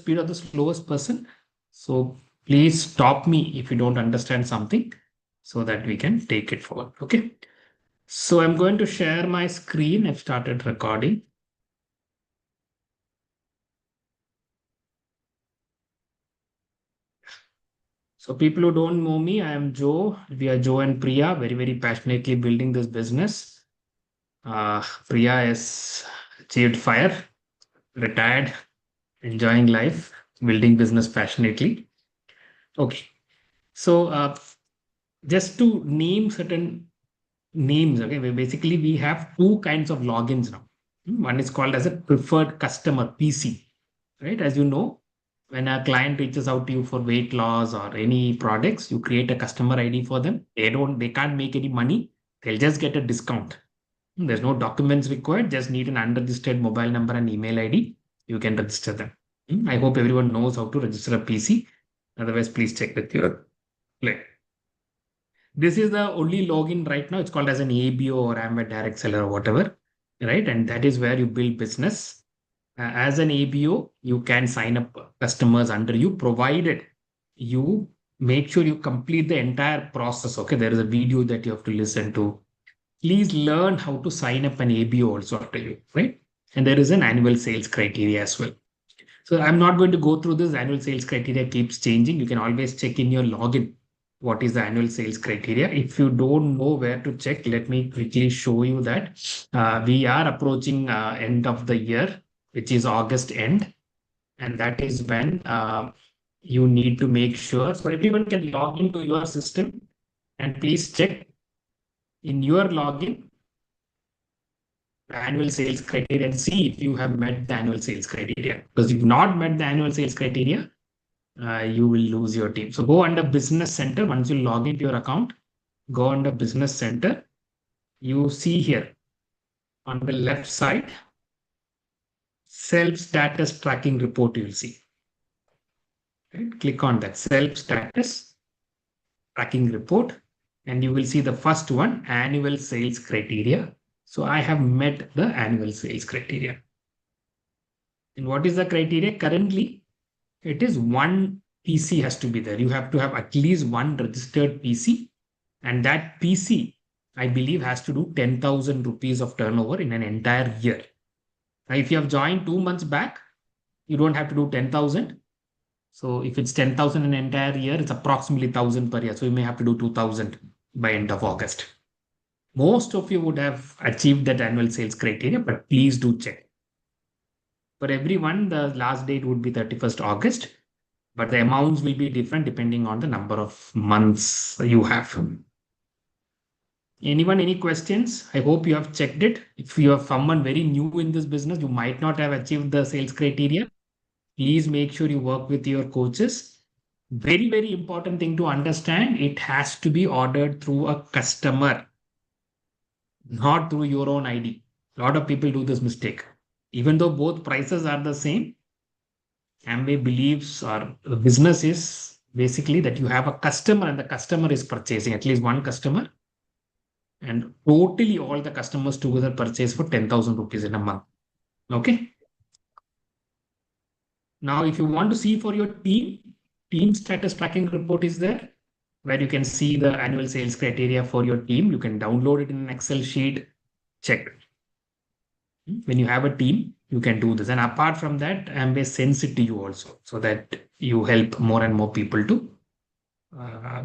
speed of the slowest person. So please stop me if you don't understand something so that we can take it forward. Okay. So I'm going to share my screen. I've started recording. So people who don't know me, I am Joe. We are Joe and Priya, very, very passionately building this business. Priya has achieved fire, retired, enjoying life, building business passionately. Okay. So just to name certain names, okay, basically we have two kinds of logins now. One is called as a preferred customer, PC, right? As you know, when a client reaches out to you for weight loss or any products, you create a customer ID for them. They can't make any money. They'll just get a discount. There's no documents required, just need an unregistered mobile number and email ID. You can register them. I hope everyone knows how to register a PC. Otherwise, please check with your play. This is the only login right now. It's called as an ABO or I'm a direct seller or whatever, right? And that is where you build business. As an ABO, you can sign up customers under you, provided you make sure you complete the entire process. Okay, there is a video that you have to listen to. Please learn how to sign up an ABO also after you, right? And there is an annual sales criteria as well. So I'm not going to go through this. Annual sales criteria keeps changing. You can always check in your login what is the annual sales criteria. If you don't know where to check, let me quickly show you that. We are approaching end of the year, which is August end. And that is when you need to make sure. So everyone can log into your system and please check in your login the annual sales criteria and see if you have met the annual sales criteria. Because if you've not met the annual sales criteria, you will lose your team. So go under Business Center. Once you log into your account, go under Business Center. You see here on the left side, self status tracking report, you'll see. Right? Click on that self status tracking report, and you will see the first one, annual sales criteria. So I have met the annual sales criteria. And what is the criteria? Currently, it is one PC has to be there. You have to have at least one registered PC. And that PC, I believe, has to do 10,000 rupees of turnover in an entire year. Now, if you have joined 2 months back, you don't have to do 10,000. So if it's 10,000 in an entire year, it's approximately 1,000 per year. So you may have to do 2,000 by end of August. Most of you would have achieved that annual sales criteria, but please do check. For everyone, the last date would be 31st August, but the amounts will be different depending on the number of months you have. Anyone, any questions? I hope you have checked it. If you are someone very new in this business, you might not have achieved the sales criteria. Please make sure you work with your coaches. Very, very important thing to understand. It has to be ordered through a customer, not through your own ID. A lot of people do this mistake. Even though both prices are the same, Amway believes or the business is basically that you have a customer and the customer is purchasing, at least one customer. And totally all the customers together purchase for 10,000 rupees in a month. Okay. Now, if you want to see for your team status tracking report is there, where you can see the annual sales criteria for your team. You can download it in an Excel sheet, check it. When you have a team, you can do this. And apart from that, Amway sends it to you also so that you help more and more people to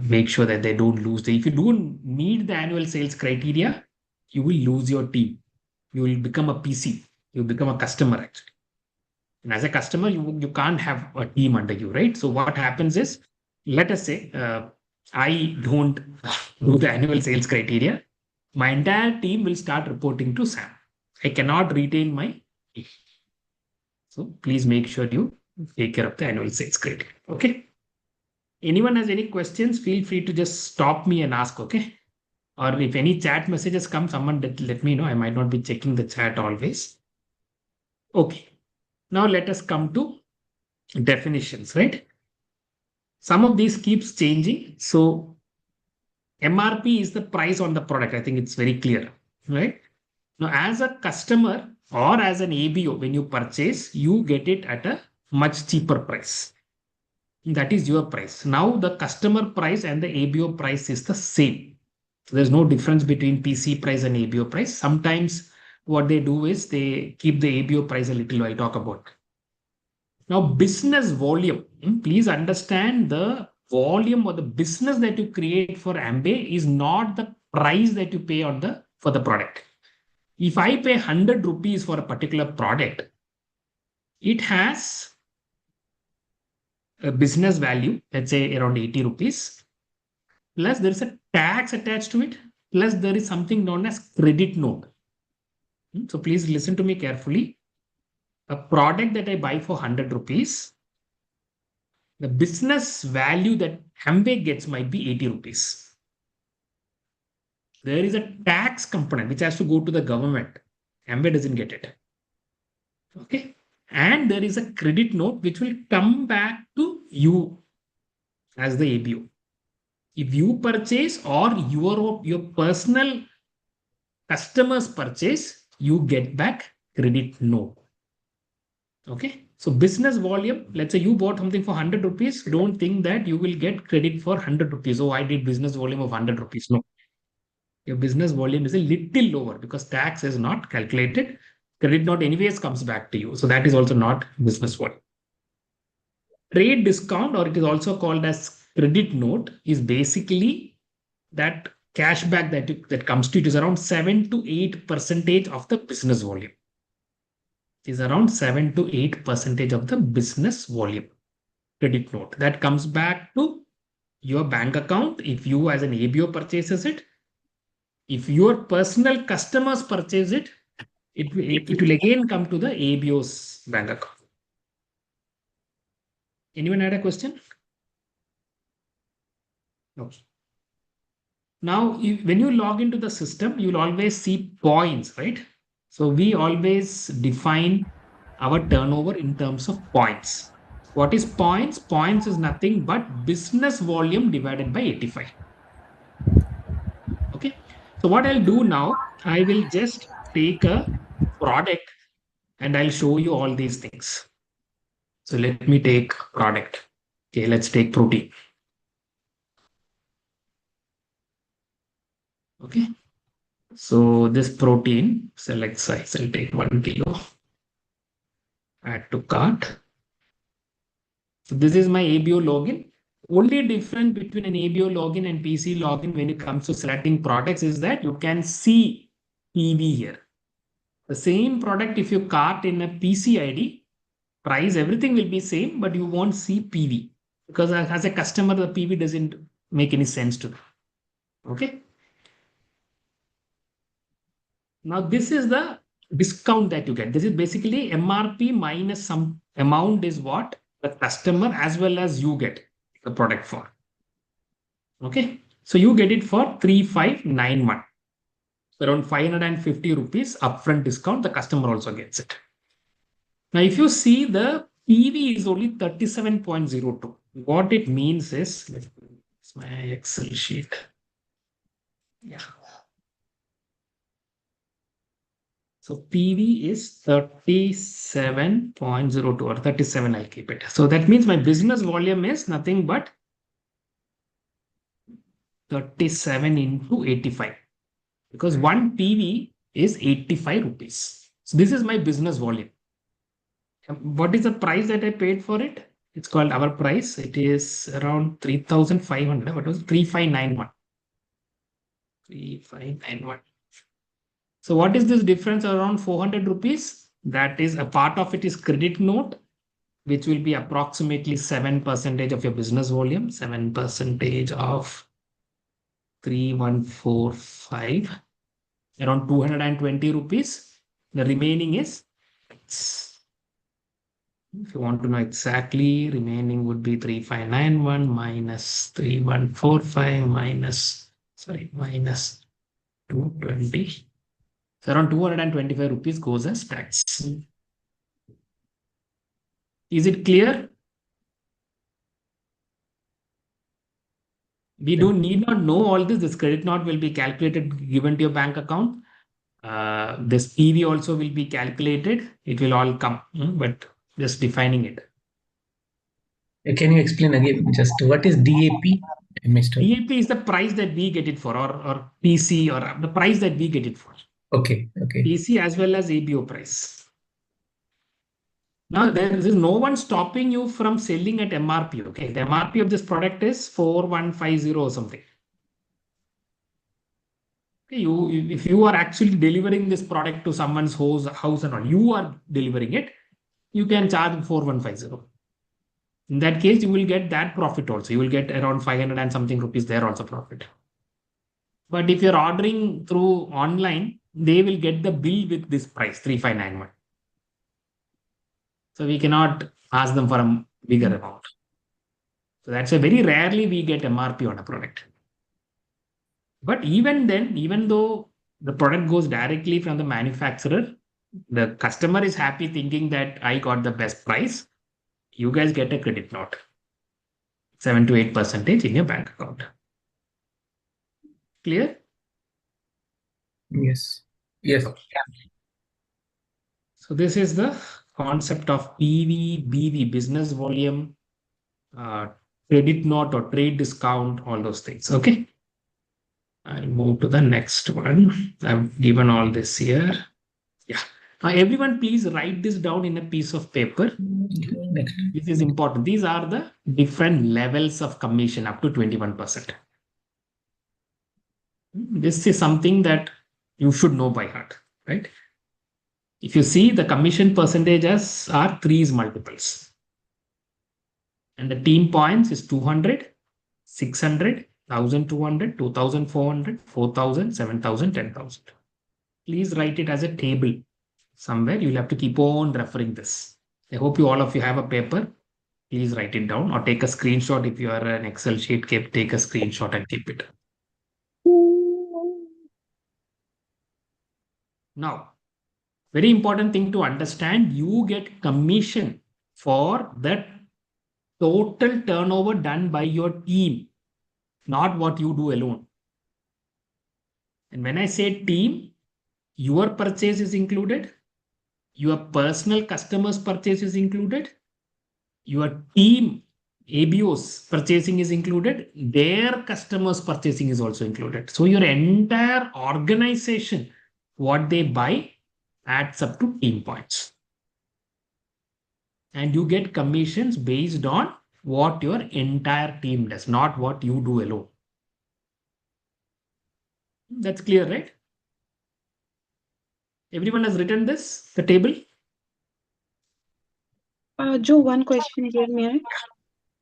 make sure that they don't lose. If you don't meet the annual sales criteria, you will lose your team. You will become a PC. You become a customer actually. And as a customer, you can't have a team under you, right? So what happens is, let us say I don't do the annual sales criteria. My entire team will start reporting to Sam. I cannot retain my team. So please make sure you take care of the annual sales criteria. Okay. Anyone has any questions, feel free to just stop me and ask, okay? Or if any chat messages come, someone let me know. I might not be checking the chat always. Okay. Now let us come to definitions, right? Some of these keeps changing. So MRP is the price on the product. I think it's very clear, right? Now, as a customer or as an ABO, when you purchase, you get it at a much cheaper price. That is your price. Now the customer price and the ABO price is the same. So there's no difference between PC price and ABO price. Sometimes what they do is they keep the ABO price a little. I'll talk about. Now, business volume. Please understand the volume or the business that you create for Amway is not the price that you pay on the for the product. If I pay 100 rupees for a particular product, it has a business value, let's say around 80 rupees, plus there is a tax attached to it, plus there is something known as credit note. So please listen to me carefully. A product that I buy for 100 rupees, the business value that Amway gets might be 80 rupees. There is a tax component which has to go to the government. Amway doesn't get it. Okay. And there is a credit note which will come back to you as the ABO. If you purchase or your personal customers purchase, you get back credit note. Okay. So business volume, let's say you bought something for 100 rupees. Don't think that you will get credit for 100 rupees. Oh, I did business volume of 100 rupees. No. Your business volume is a little lower because tax is not calculated. Credit note anyways comes back to you. So that is also not business volume. Trade discount, or it is also called as credit note, is basically that cashback that comes to it is around 7 to 8% of the business volume. Is around 7 to 8% of the business volume. Credit note that comes back to your bank account if you as an ABO purchases it. If your personal customers purchase it, it will again come to the ABO's bank account. Anyone had a question? No. Now, when you log into the system, you'll always see points, right? So we always define our turnover in terms of points. What is points? Points is nothing but business volume divided by 85. Okay. So what I'll do now, I will just take a product and I'll show you all these things. So let me take product. Okay, let's take protein. Okay. So this protein, select size, I'll take 1 kilo. Add to cart. So this is my ABO login. Only difference between an ABO login and PC login when it comes to selecting products is that you can see PV here. The same product, if you cart in a PC ID, price, everything will be same, but you won't see PV because as a customer, the PV doesn't make any sense to them. Okay. Now this is the discount that you get. This is basically MRP minus some amount is what the customer as well as you get the product for. Okay. So you get it for 3591. Around 550 rupees upfront discount. The customer also gets it. Now, if you see the PV is only 37.02. What it means is, it's my Excel sheet. Yeah. So PV is 37.02 or 37, I'll keep it. So that means my business volume is nothing but 37 into 85 because one PV is 85 rupees. So this is my business volume. What is the price that I paid for it? It's called our price. It is around 3,500. What was it? 3591. 3591. So what is this difference around 400 rupees? That is a part of it is credit note, which will be approximately 7% of your business volume, 7% of 3145, around 220 rupees. The remaining is, if you want to know exactly, remaining would be 3591 minus 3145 minus 220. So around 225 rupees goes as tax. Is it clear? We need not know all this. This credit note will be calculated, given to your bank account. This PV also will be calculated. It will all come, but just defining it. Can you explain again just what is DAP? I missed out. DAP is the price that we get it for, or PC, or the price that we get it for. Okay, okay. PC as well as ABO price. Now, there is no one stopping you from selling at MRP. Okay, the MRP of this product is 4150 or something. Okay, if you are actually delivering this product to someone's house and all, you are delivering it, you can charge 4150. In that case, you will get that profit also. You will get around 500 and something rupees there also profit. But if you're ordering through online, they will get the bill with this price 3591. So we cannot ask them for a bigger amount. So that's a very rarely we get MRP on a product. But even then, even though the product goes directly from the manufacturer, the customer is happy thinking that I got the best price. You guys get a credit note, 7 to 8% in your bank account. Clear? Yes. Yes. Okay. So this is the concept of PV, BV, business volume, credit note or trade discount, all those things. Okay. I'll move to the next one. I've given all this here. Yeah. Now, everyone, please write this down in a piece of paper. Next. This is important. These are the different levels of commission up to 21%. This is something that you should know by heart, right? If you see the commission percentages are threes multiples. And the team points is 200, 600, 1200, 2400, 4000, 7000, 10,000. Please write it as a table somewhere. You'll have to keep on referring this. I hope all of you have a paper. Please write it down or take a screenshot. If you are an Excel sheet, take a screenshot and keep it. Now, very important thing to understand, you get commission for the total turnover done by your team, not what you do alone. And when I say team, your purchase is included, your personal customers' purchase is included, your team ABO's purchasing is included, their customers' purchasing is also included. So your entire organization, what they buy, adds up to team points. And you get commissions based on what your entire team does, not what you do alone. That's clear, right? Everyone has written this, the table? Joe, one question here, may I?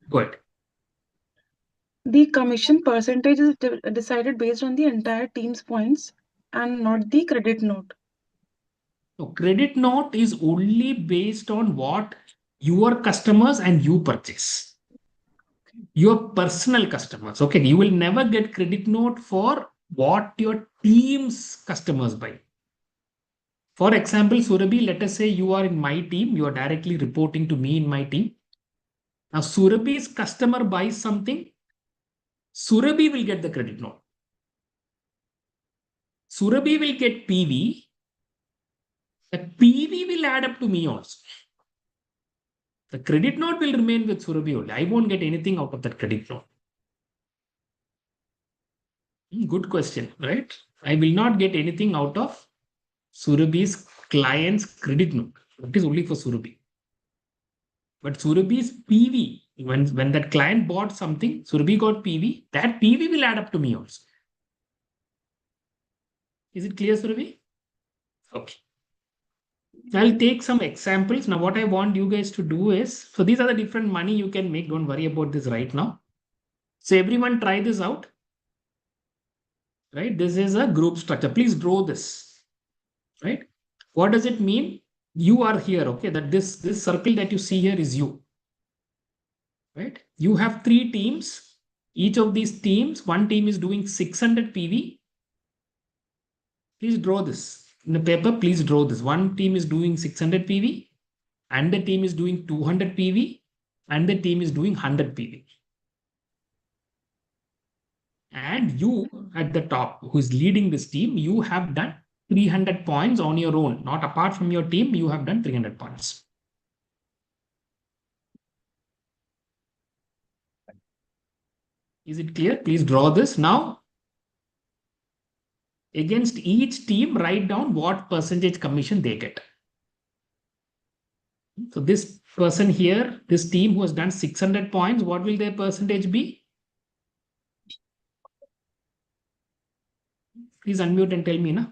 Go ahead. The commission percentage is decided based on the entire team's points and not the credit note. So credit note is only based on what your customers and you purchase. Your personal customers. Okay, you will never get credit note for what your team's customers buy. For example, Surabhi, let us say you are in my team, you are directly reporting to me in my team. Now, Surabhi's customer buys something, Surabhi will get the credit note. Surabhi will get PV, the PV will add up to me also. The credit note will remain with Surabhi only. I won't get anything out of that credit note. Good question, right? I will not get anything out of Surabhi's client's credit note. That is only for Surabhi. But Surabhi's PV, when that client bought something, Surabhi got PV, that PV will add up to me also. Is it clear, Surabhi? Okay. I'll take some examples. Now, what I want you guys to do is, so these are the different money you can make. Don't worry about this right now. So everyone try this out. Right? This is a group structure. Please draw this. Right? What does it mean? You are here, okay? That this circle that you see here is you. Right? You have 3 teams. Each of these teams, one team is doing 600 PV. Please draw this. In the paper, please draw this. One team is doing 600 PV, and the team is doing 200 PV, and the team is doing 100 PV. And you at the top, who is leading this team, you have done 300 points on your own. Not apart from your team, you have done 300 points. Is it clear? Please draw this. Now, against each team, write down what percentage commission they get. So this person here, this team who has done 600 points, what will their percentage be? Please unmute and tell me, na?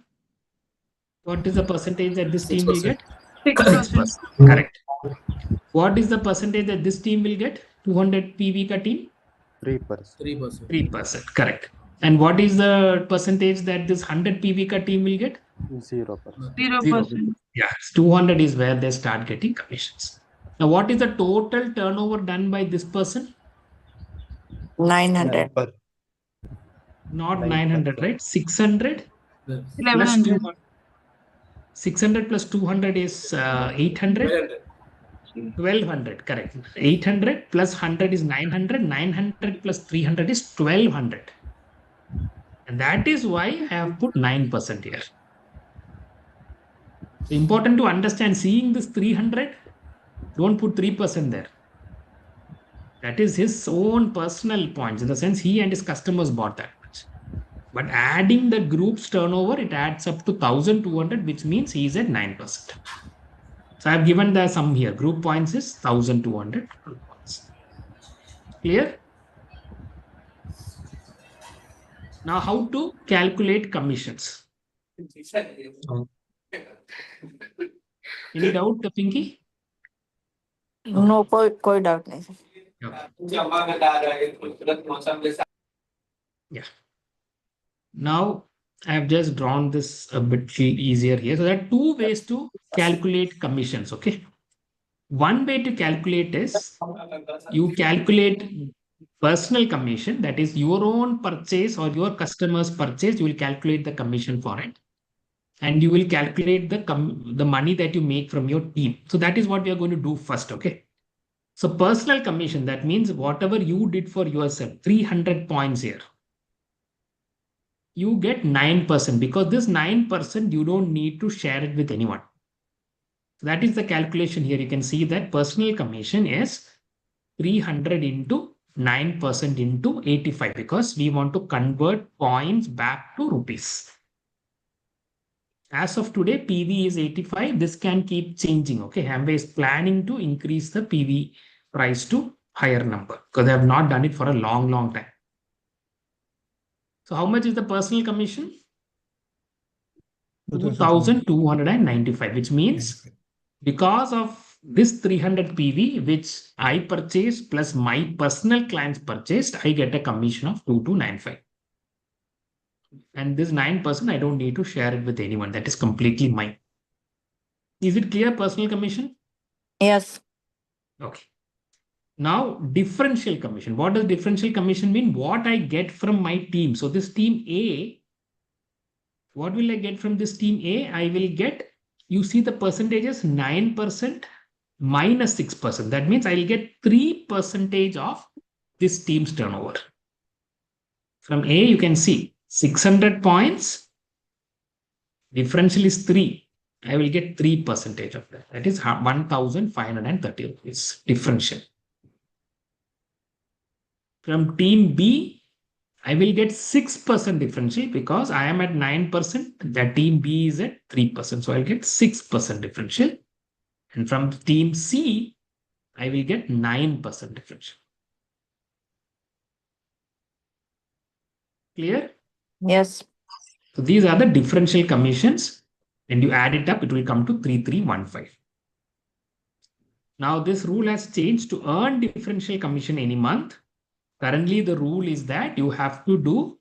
What is the percentage that this team will get? 6%. 6%. Correct. What is the percentage that this team will get? 200 PV ka team? 3%. 3%. Correct. And what is the percentage that this 100 PV ka team will get? 0%. 0%. Yeah, 200 is where they start getting commissions. Now, what is the total turnover done by this person? 900. Not 9%. 900, right? 600 plus 1100. 200. 600 plus 200 is 800. 1200, correct. 800 plus 100 is 900. 900 plus 300 is 1200. And that is why I have put 9% here. So important to understand, seeing this 300, don't put 3% there. That is his own personal points, in the sense he and his customers bought that much. But adding the group's turnover, it adds up to 1200, which means he is at 9%. So I've given the sum here. Group points is 1200 points. Clear? Now, how to calculate commissions? Any doubt, Pinky? No, कोई doubt नहीं. Yeah. Now, I have just drawn this a bit easier here. So there are two ways to calculate commissions, okay? One way to calculate is you calculate personal commission, that is your own purchase or your customer's purchase, you will calculate the commission for it. And you will calculate the money that you make from your team. So that is what we are going to do first, okay? So personal commission, that means whatever you did for yourself, 300 points here. You get 9% because this 9% you don't need to share it with anyone. That is the calculation here. You can see that personal commission is 300 into 9% into 85 because we want to convert points back to rupees. As of today, PV is 85. This can keep changing. Okay, Amway is planning to increase the PV price to higher number because they have not done it for a long time. So how much is the personal commission? 2,295, which means because of this 300 PV, which I purchased plus my personal clients purchased, I get a commission of 2295. And this 9%, I don't need to share it with anyone. That is completely mine. Is it clear, personal commission? Yes. Okay. Now, differential commission. What does differential commission mean? What I get from my team. So this team A, what will I get from this team A? I will get, you see the percentages, 9% minus 6%. That means I'll get 3% of this team's turnover. From A, you can see 600 points. Differential is 3. I will get 3% of that. That is 1,530 rupees differential. From team B, I will get 6% differential because I am at 9%. The team B is at 3%. So I'll get 6% differential. And from team C, I will get 9% differential. Clear? Yes. So these are the differential commissions. And you add it up, it will come to 3315. Now this rule has changed. To earn differential commission any month, currently the rule is that you have to do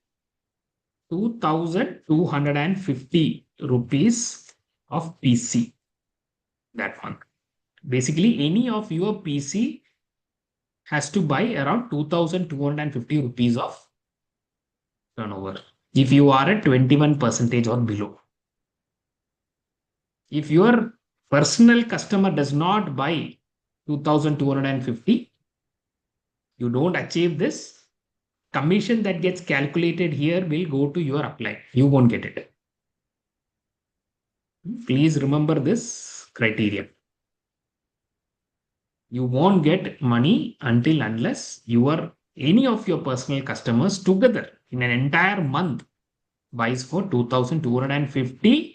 2,250 rupees of PC that month. Basically, any of your PC has to buy around 2,250 rupees of turnover if you are at 21% or below. If your personal customer does not buy 2,250, you don't achieve this, commission that gets calculated here will go to your upline. You won't get it. Please remember this criteria. You won't get money until unless your any of your personal customers together in an entire month buys for 2,250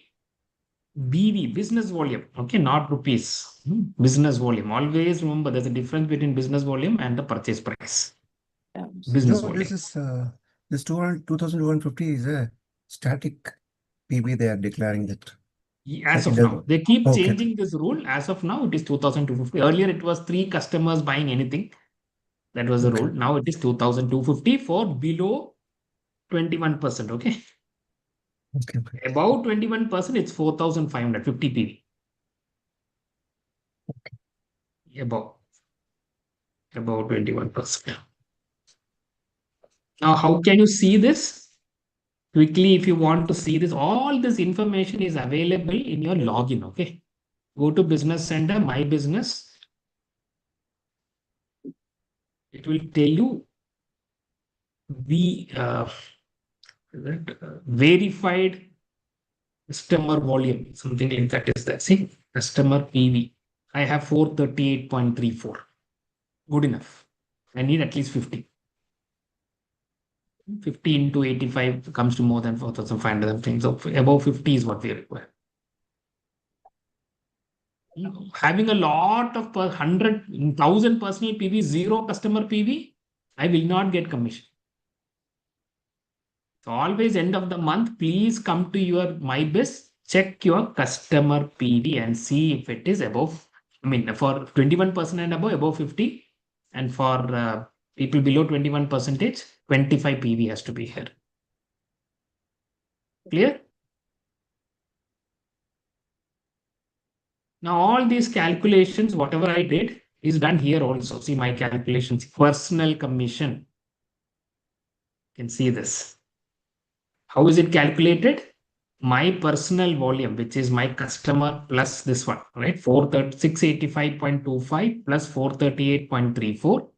BV, business volume. Okay, not rupees. Business volume. Always remember there's a difference between business volume and the purchase price. Yeah. Business So volume. this is this 2,250 is a static PV. They are declaring that. As Like of it now, they keep Okay. changing this rule. As of now, it is 2,250. Earlier, it was 3 customers buying anything. That was the Okay. rule. Now it is 2,250 for below 21%. Okay. Okay. Above 21%, it's 4,550 PV. Above 21%. Now, how can you see this? Quickly, if you want to see this, all this information is available in your login. Okay. Go to Business Center, My Business. It will tell you verified customer volume, something like that is that. See, customer PV. I have 438.34. Good enough. I need at least 50. 50 into 85 comes to more than 4,500 something. So above 50 is what we require. Having a lot of 100,000 personal PV, 0 customer PV, I will not get commission. So always end of the month, please come to your MyBiz, check your customer PV and see if it is above. I mean, for 21% and above 50, and for people below 21%, 25 PV has to be here. Clear? Now, all these calculations, whatever I did, is done here also. See my calculations, personal commission. You can see this. How is it calculated? My personal volume, which is my customer plus this one, right? 685.25 plus 438.34,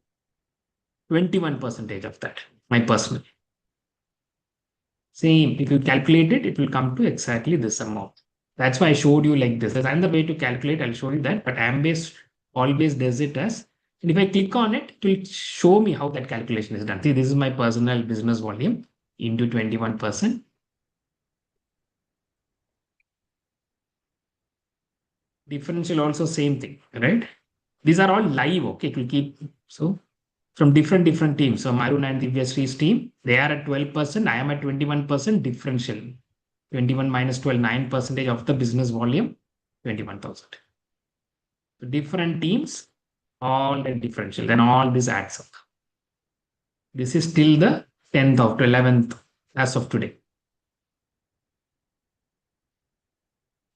21% of that, my personal. Same, if you calculate it, it will come to exactly this amount. That's why I showed you like this. There's another way to calculate, I'll show you that, but Ambase always does it as, and if I click on it, it will show me how that calculation is done. See, this is my personal business volume into 21%. Differential also same thing, right? These are all live, okay? It will keep, so from different teams. So Arun and Divyasri's team, they are at 12%. I am at 21% differential. 21 minus 12, 9% of the business volume, 21,000. So different teams, all the differential, then all this adds up. This is till the 10th of 11th as of today.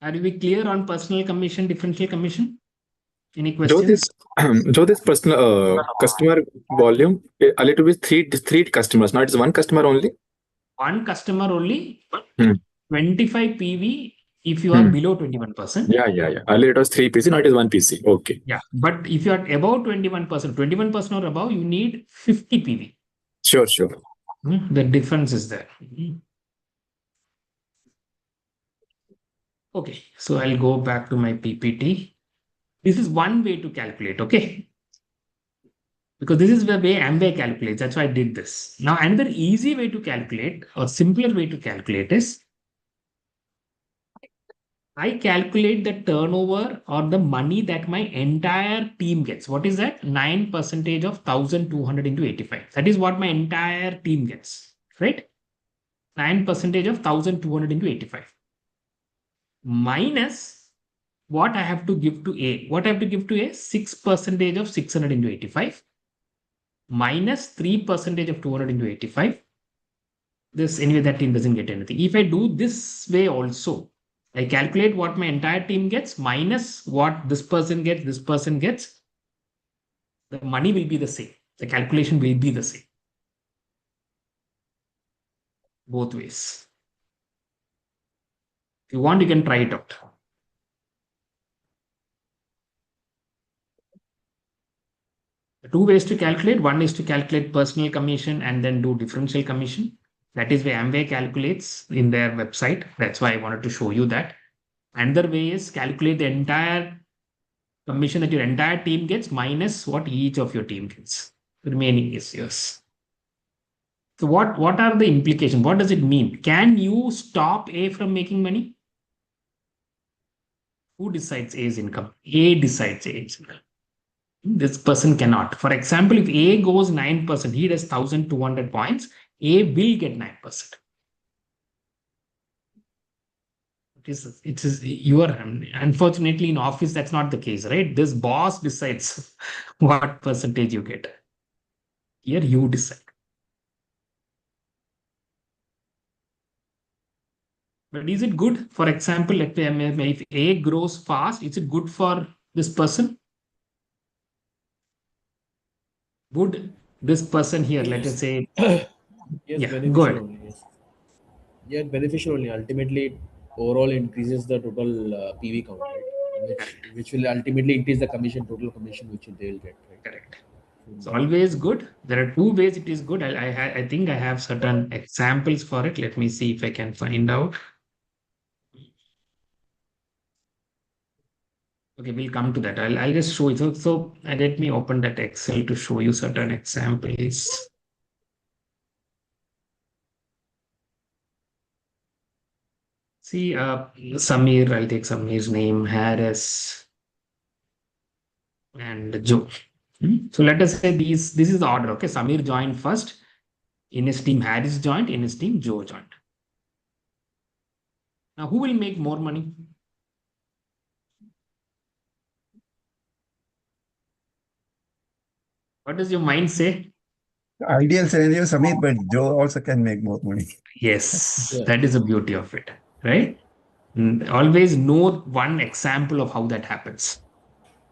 Are we clear on personal commission, differential commission? Any questions? This personal customer volume, a little bit three customers. Now it's one customer only. One customer only. Hmm. 25 PV if you are below 21%. Yeah. Earlier it was 3 PC, now it is 1 PC. Okay. Yeah, but if you are above 21% or above, you need 50 PV. Sure. The difference is there. Okay, so I'll go back to my PPT. This is one way to calculate, okay? Because this is the way Amway calculates. That's why I did this. Now, another easy way to calculate or simpler way to calculate is I calculate the turnover or the money that my entire team gets. What is that? 9% of 1,200 into 85. That is what my entire team gets, right? 9% of 1,200 into 85. Minus what I have to give to A. What I have to give to A? 6% of 600 into 85. Minus 3% of 200 into 85. This, anyway, that team doesn't get anything. If I do this way also, I calculate what my entire team gets minus what this person gets, the money will be the same. The calculation will be the same. Both ways. If you want, you can try it out. Two ways to calculate. One is to calculate personal commission and then do differential commission. That is where Amway calculates in their website. That's why I wanted to show you that. Another way is calculate the entire commission that your entire team gets minus what each of your team gets. Remaining is yours. So what are the implications? What does it mean? Can you stop A from making money? Who decides A's income? A decides A's income. This person cannot. For example, if A goes 9%, he does 1,200 points, A will get 9%. It is your, unfortunately in office, that's not the case, right? This boss decides what percentage you get. Here you decide. But is it good? For example, if A grows fast, is it good for this person? Would this person here, let us say, Yes, yeah, beneficial go ahead. only. Yes. Yeah, beneficial only. Ultimately, it overall increases the total PV count, right? Which will ultimately increase the total commission which they will get, right? Correct. It's always good. There are two ways it is good. I think I have certain examples for it. Let me see if I can find out. Okay, we'll come to that. I'll just show you. So let me open that Excel to show you certain examples. See, Samir, I'll take Samir's name, Harris, and Joe. So let us say this is the order. Okay, Samir joined first. In his team, Harris joined. In his team, Joe joined. Now, who will make more money? What does your mind say? Ideal scenario, Samir, but Joe also can make more money. Yes, Yeah. that is the beauty of it, right? Always know one example of how that happens,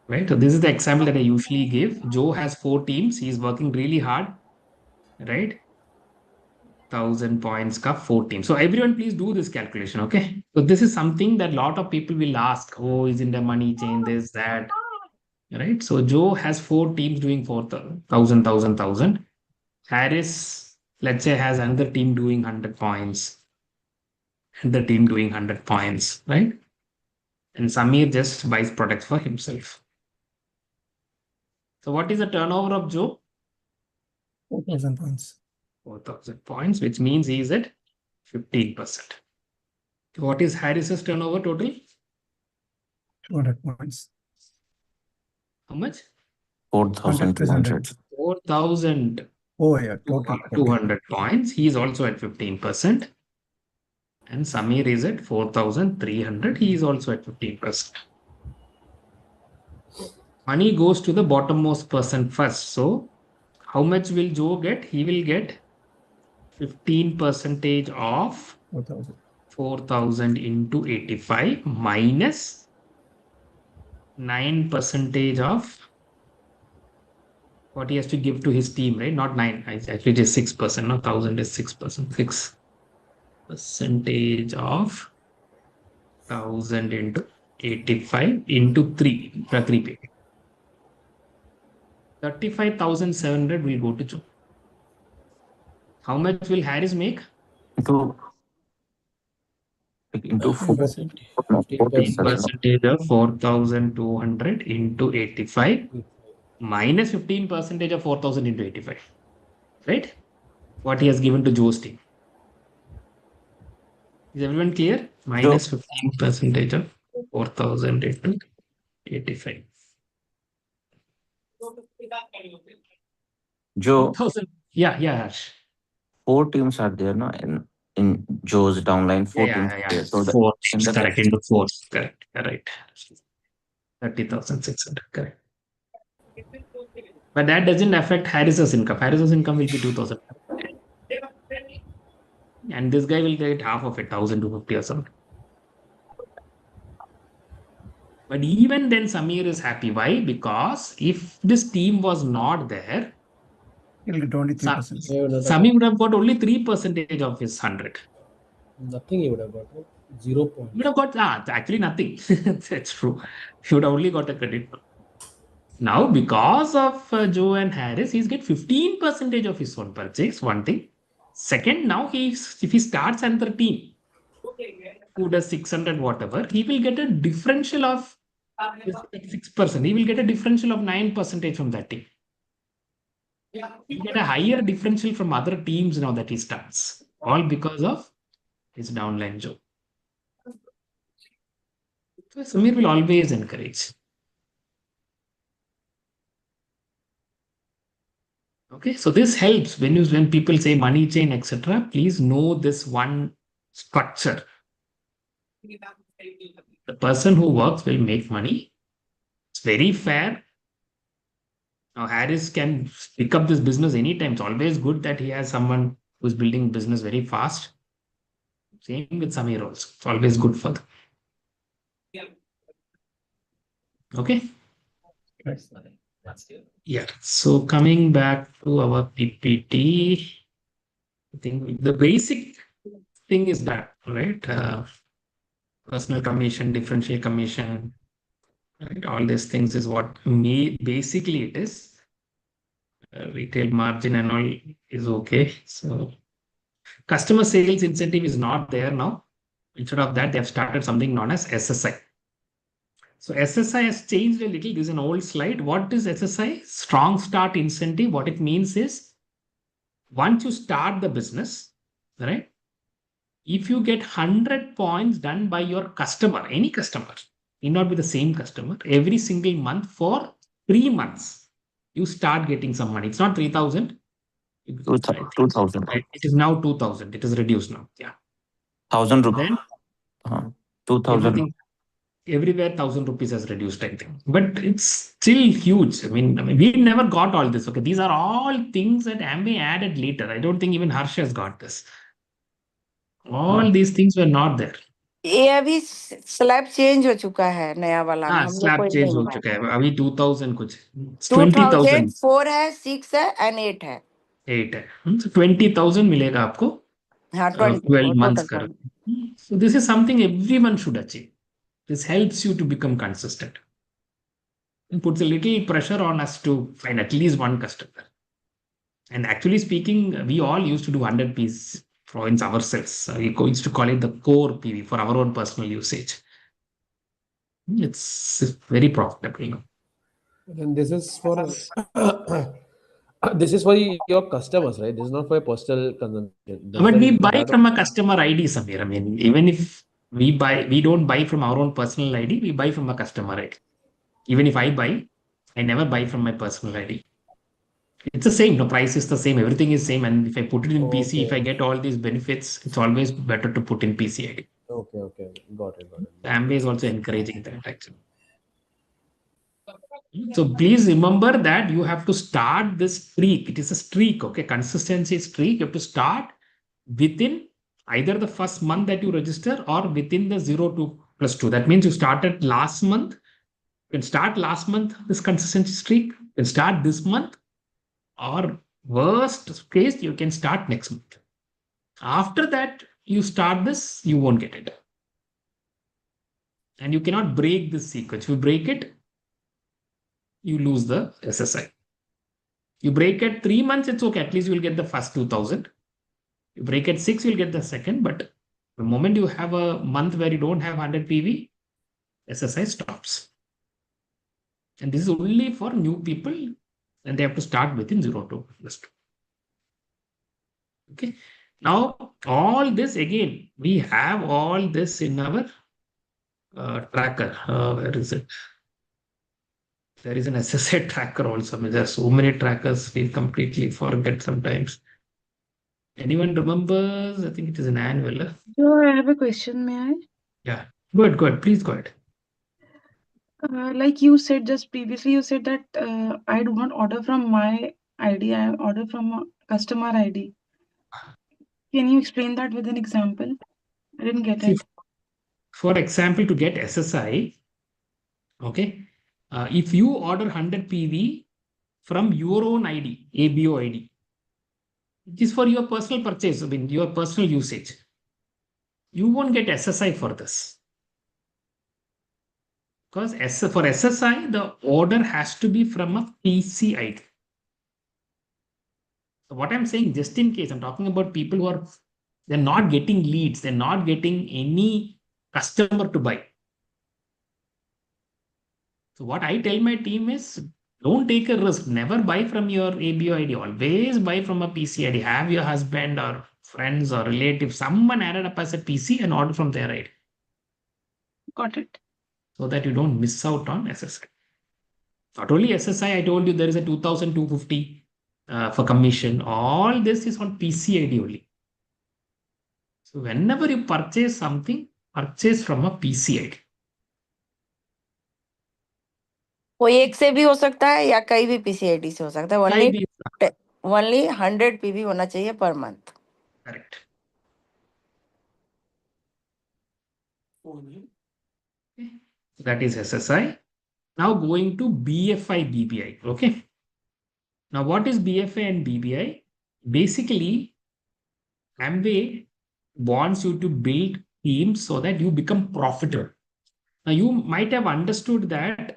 right? So this is the example that I usually give. Joe has 4 teams. He's working really hard, right? 1,000 points ka 4 teams. So everyone please do this calculation, okay? So this is something that a lot of people will ask, oh, isn't the money chain this, that, right? So Joe has 4 teams doing 4,000, 1,000. Harris, let's say, has another team doing 100 points. The team doing 100 points, right? And Samir just buys products for himself. So what is the turnover of Joe? 4,000 points. 4,000 points, which means he is at 15%. What is Harris's turnover total? 200 points. How much? 4,200. 4,200 Oh, yeah, total. Okay. points. He is also at 15%. And Samir is at 4,300. He is also at 15%. Money goes to the bottommost person first. So how much will Joe get? He will get 15% of 4,000. 4,000 into 85 minus 9% of what he has to give to his team, right? Not 9, actually just 6%. No, 1,000 is 6%. 6% of 1,000 into 85 into 3. 3 pay. 35,700 will go to Joe. How much will Harris make? Into 15%. 15% of 4,200 into 85 minus 15% of 4,000 into 85, right? What he has given to Joe's team. Is everyone clear? Minus 15% of 4,000 into 85. Joe, 2,000. Yeah, Harsh. 4 teams are there, no? In Joe's downline, 4 teams are Yeah. there. So 4 in teams, the correct, into 4. Correct, right. 30,600, correct. But that doesn't affect Harris's income. Harris's income will be 2,000. And this guy will get half of it, 1,250 or something. But even then, Samir is happy. Why? Because if this team was not there, He'll get only 3%. Samir would have got only 3% of his 100. Nothing he would have got, right? 0 points. He would have got actually nothing. That's true. He would have only got a credit. Now, because of Joe and Harris, he's get 15% of his own purchase. One thing. Second, now if he starts another team who does 600 whatever, he will get a differential of 6%. He will get a differential of 9% from that team. You get a higher differential from other teams now that he starts, all because of his downline job. So Samir will always encourage. Okay, so this helps when people say money chain, etc. Please know this one structure. The person who works will make money. It's very fair. Now Harris can pick up this business anytime. It's always good that he has someone who's building business very fast. Same with Samir also. It's always good for them. Okay. Yeah. So coming back to our PPT, I think the basic thing is that, right? Personal commission, differential commission, right? All these things is what basically it is. Retail margin and all is okay. So customer sales incentive is not there now. Instead of that, they have started something known as SSI. So SSI has changed a little. This is an old slide. What is SSI? Strong start incentive. What it means is once you start the business, right? If you get 100 points done by your customer, any customer, may not be the same customer, every single month for 3 months, you start getting some money. It's not 3,000. 2,000. It is now 2,000. It is reduced now. Yeah. 1,000 rupees. Then 2,000. everything, everywhere 1,000 rupees has reduced, I think. But it's still huge. I mean, we never got all this. Okay, these are all things that Amway added later. I don't think even Harsh has got this. All these things were not there. ये अभी slab change हो चुका है नया वाला में हाँ, हम लोग slab को change हो नहीं चुका है अभी 2000 कुछ 2000 20,000 4 है 6 है एंड 8 है 8 है 20,000 मिलेगा आपको हाँ 20 12 months टोटल कर. So this is something everyone should achieve. This helps you to become consistent. It puts a little pressure on us to find at least one customer. And actually speaking, we all used to do 100 pieces for ourselves. We used to call it the core PV for our own personal usage. It's very profitable. And this is for this is for your customers, right? This is not for your personal consumption. But we buy from a customer ID, Samir. I mean, even if we don't buy from our own personal ID, we buy from a customer ID. Even if I buy, I never buy from my personal ID. It's the same. The price is the same. Everything is same. And if I put it in PC, if I get all these benefits, it's always better to put in PC ID. Okay. Got it. Amway is also encouraging that actually. So please remember that you have to start this streak. It is a streak, okay? Consistency streak. You have to start within either the first month that you register or within the 0 to +2. That means you started last month. You can start last month, this consistency streak. You can start this month, or worst case, you can start next month. After that, you start this, you won't get it. And you cannot break this sequence. If you break it, you lose the SSI. You break at 3 months, it's okay. At least you will get the first 2,000. You break at 6, you'll get the second. But the moment you have a month where you don't have 100 PV, SSI stops. And this is only for new people, and they have to start within 0 to +2. Okay. Now, all this again, we have all this in our tracker. Where is it? There is an SSI tracker also. I mean, there are so many trackers, we completely forget sometimes. Anyone remembers? I think it is an annual. I have a question, may I? Yeah. Go ahead. Please go ahead. Like you said just previously, you said that I do not order from my ID, I order from a customer ID. Can you explain that with an example? I didn't get it. For example, to get SSI, okay, if you order 100 PV from your own ID, ABO ID, it is for your personal purchase, I mean, your personal usage. You won't get SSI for this. Because for SSI, the order has to be from a PC ID. So what I'm saying, just in case, I'm talking about people who they're not getting leads, they're not getting any customer to buy. So what I tell my team is, Don't take a risk. Never buy from your ABO ID. Always buy from a PC ID. Have your husband or friends or relatives, someone added up as a PC and order from their ID Got it. so that you don't miss out on SSI. Not only SSI, I told you there is a 2,250 for commission. All this is on PC ID only. So whenever you purchase something, purchase from a PC ID. वो एक से भी हो सकता है या कई भी पीसीआईडी से हो सकता है. ओनली 100 पीवी होना चाहिए per month. Correct. Okay. So that is SSI. Now going to BFI, BBI. Okay. Now what is BFI and BBI? Basically, Amway wants you to build teams so that you become profitable. Now you might have understood that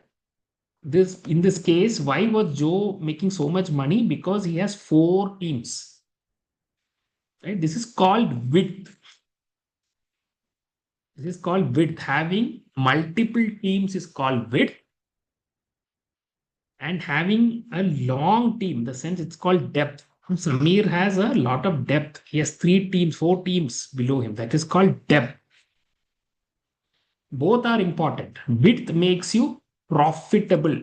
in this case, why was Joe making so much money? Because he has 4 teams. Right? This is called width. This is called width. Having multiple teams is called width. And having a long team, the sense it's called depth. Samir has a lot of depth. He has 3 teams, 4 teams below him. That is called depth. Both are important. Width makes you profitable.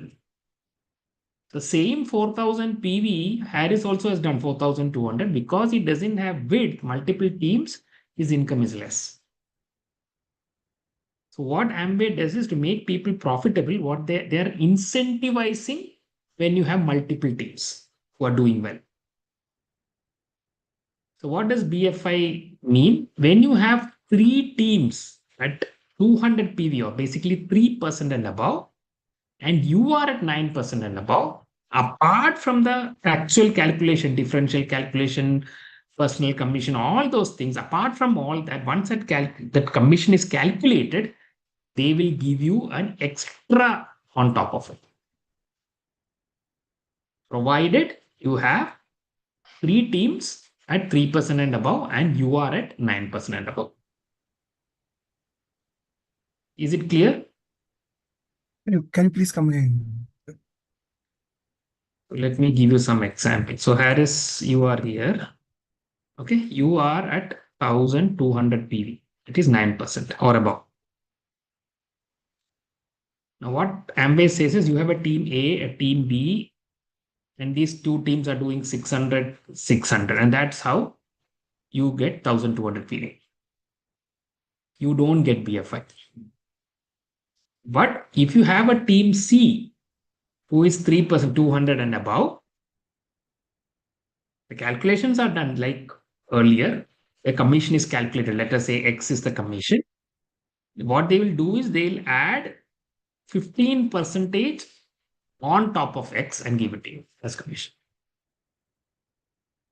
The same 4,000 PV, Harris also has done 4,200 because he doesn't have width, multiple teams, his income is less. So what Amway does is to make people profitable, what they are incentivizing when you have multiple teams who are doing well. So what does BFI mean? When you have 3 teams at 200 PV or basically 3% and above, and you are at 9% and above, apart from the actual calculation, differential calculation, personal commission, all those things, apart from all that, once that commission is calculated, they will give you an extra on top of it. Provided you have 3 teams at 3% and above, and you are at 9% and above. Is it clear? Can you please come again? Let me give you some examples. So Harris, you are here. Okay, you are at 1,200 PV. It is 9% or above. Now what Amway says is you have a team A, a team B, and these 2 teams are doing 600, 600. And that's how you get 1,200 PV. You don't get BFI. But if you have a team C, who is 3%, 200 and above, the calculations are done like earlier. The commission is calculated. Let us say X is the commission. What they will do is they'll add 15% on top of X and give it to you as commission.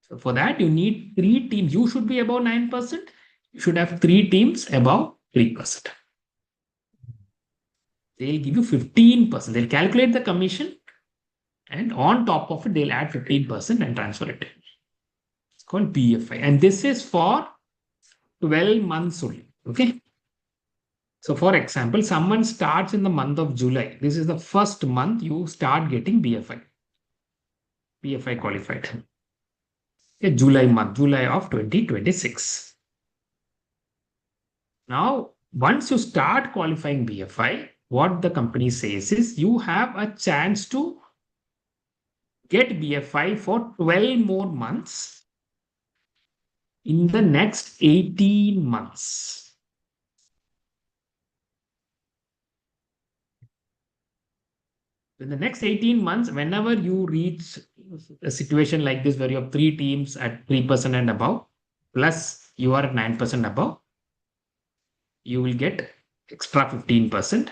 So for that, you need 3 teams. You should be above 9%. You should have 3 teams above 3%. They'll give you 15%. They'll calculate the commission, and on top of it, they'll add 15% and transfer it. It's called BFI. And this is for 12 months only. Okay. So for example, someone starts in the month of July. This is the first month you start getting BFI. BFI qualified. Okay, July month, July of 2026. Now, once you start qualifying BFI, what the company says is you have a chance to get BFI for 12 more months in the next 18 months. In the next 18 months, whenever you reach a situation like this where you have 3 teams at 3% and above, plus you are at 9% above, you will get extra 15%.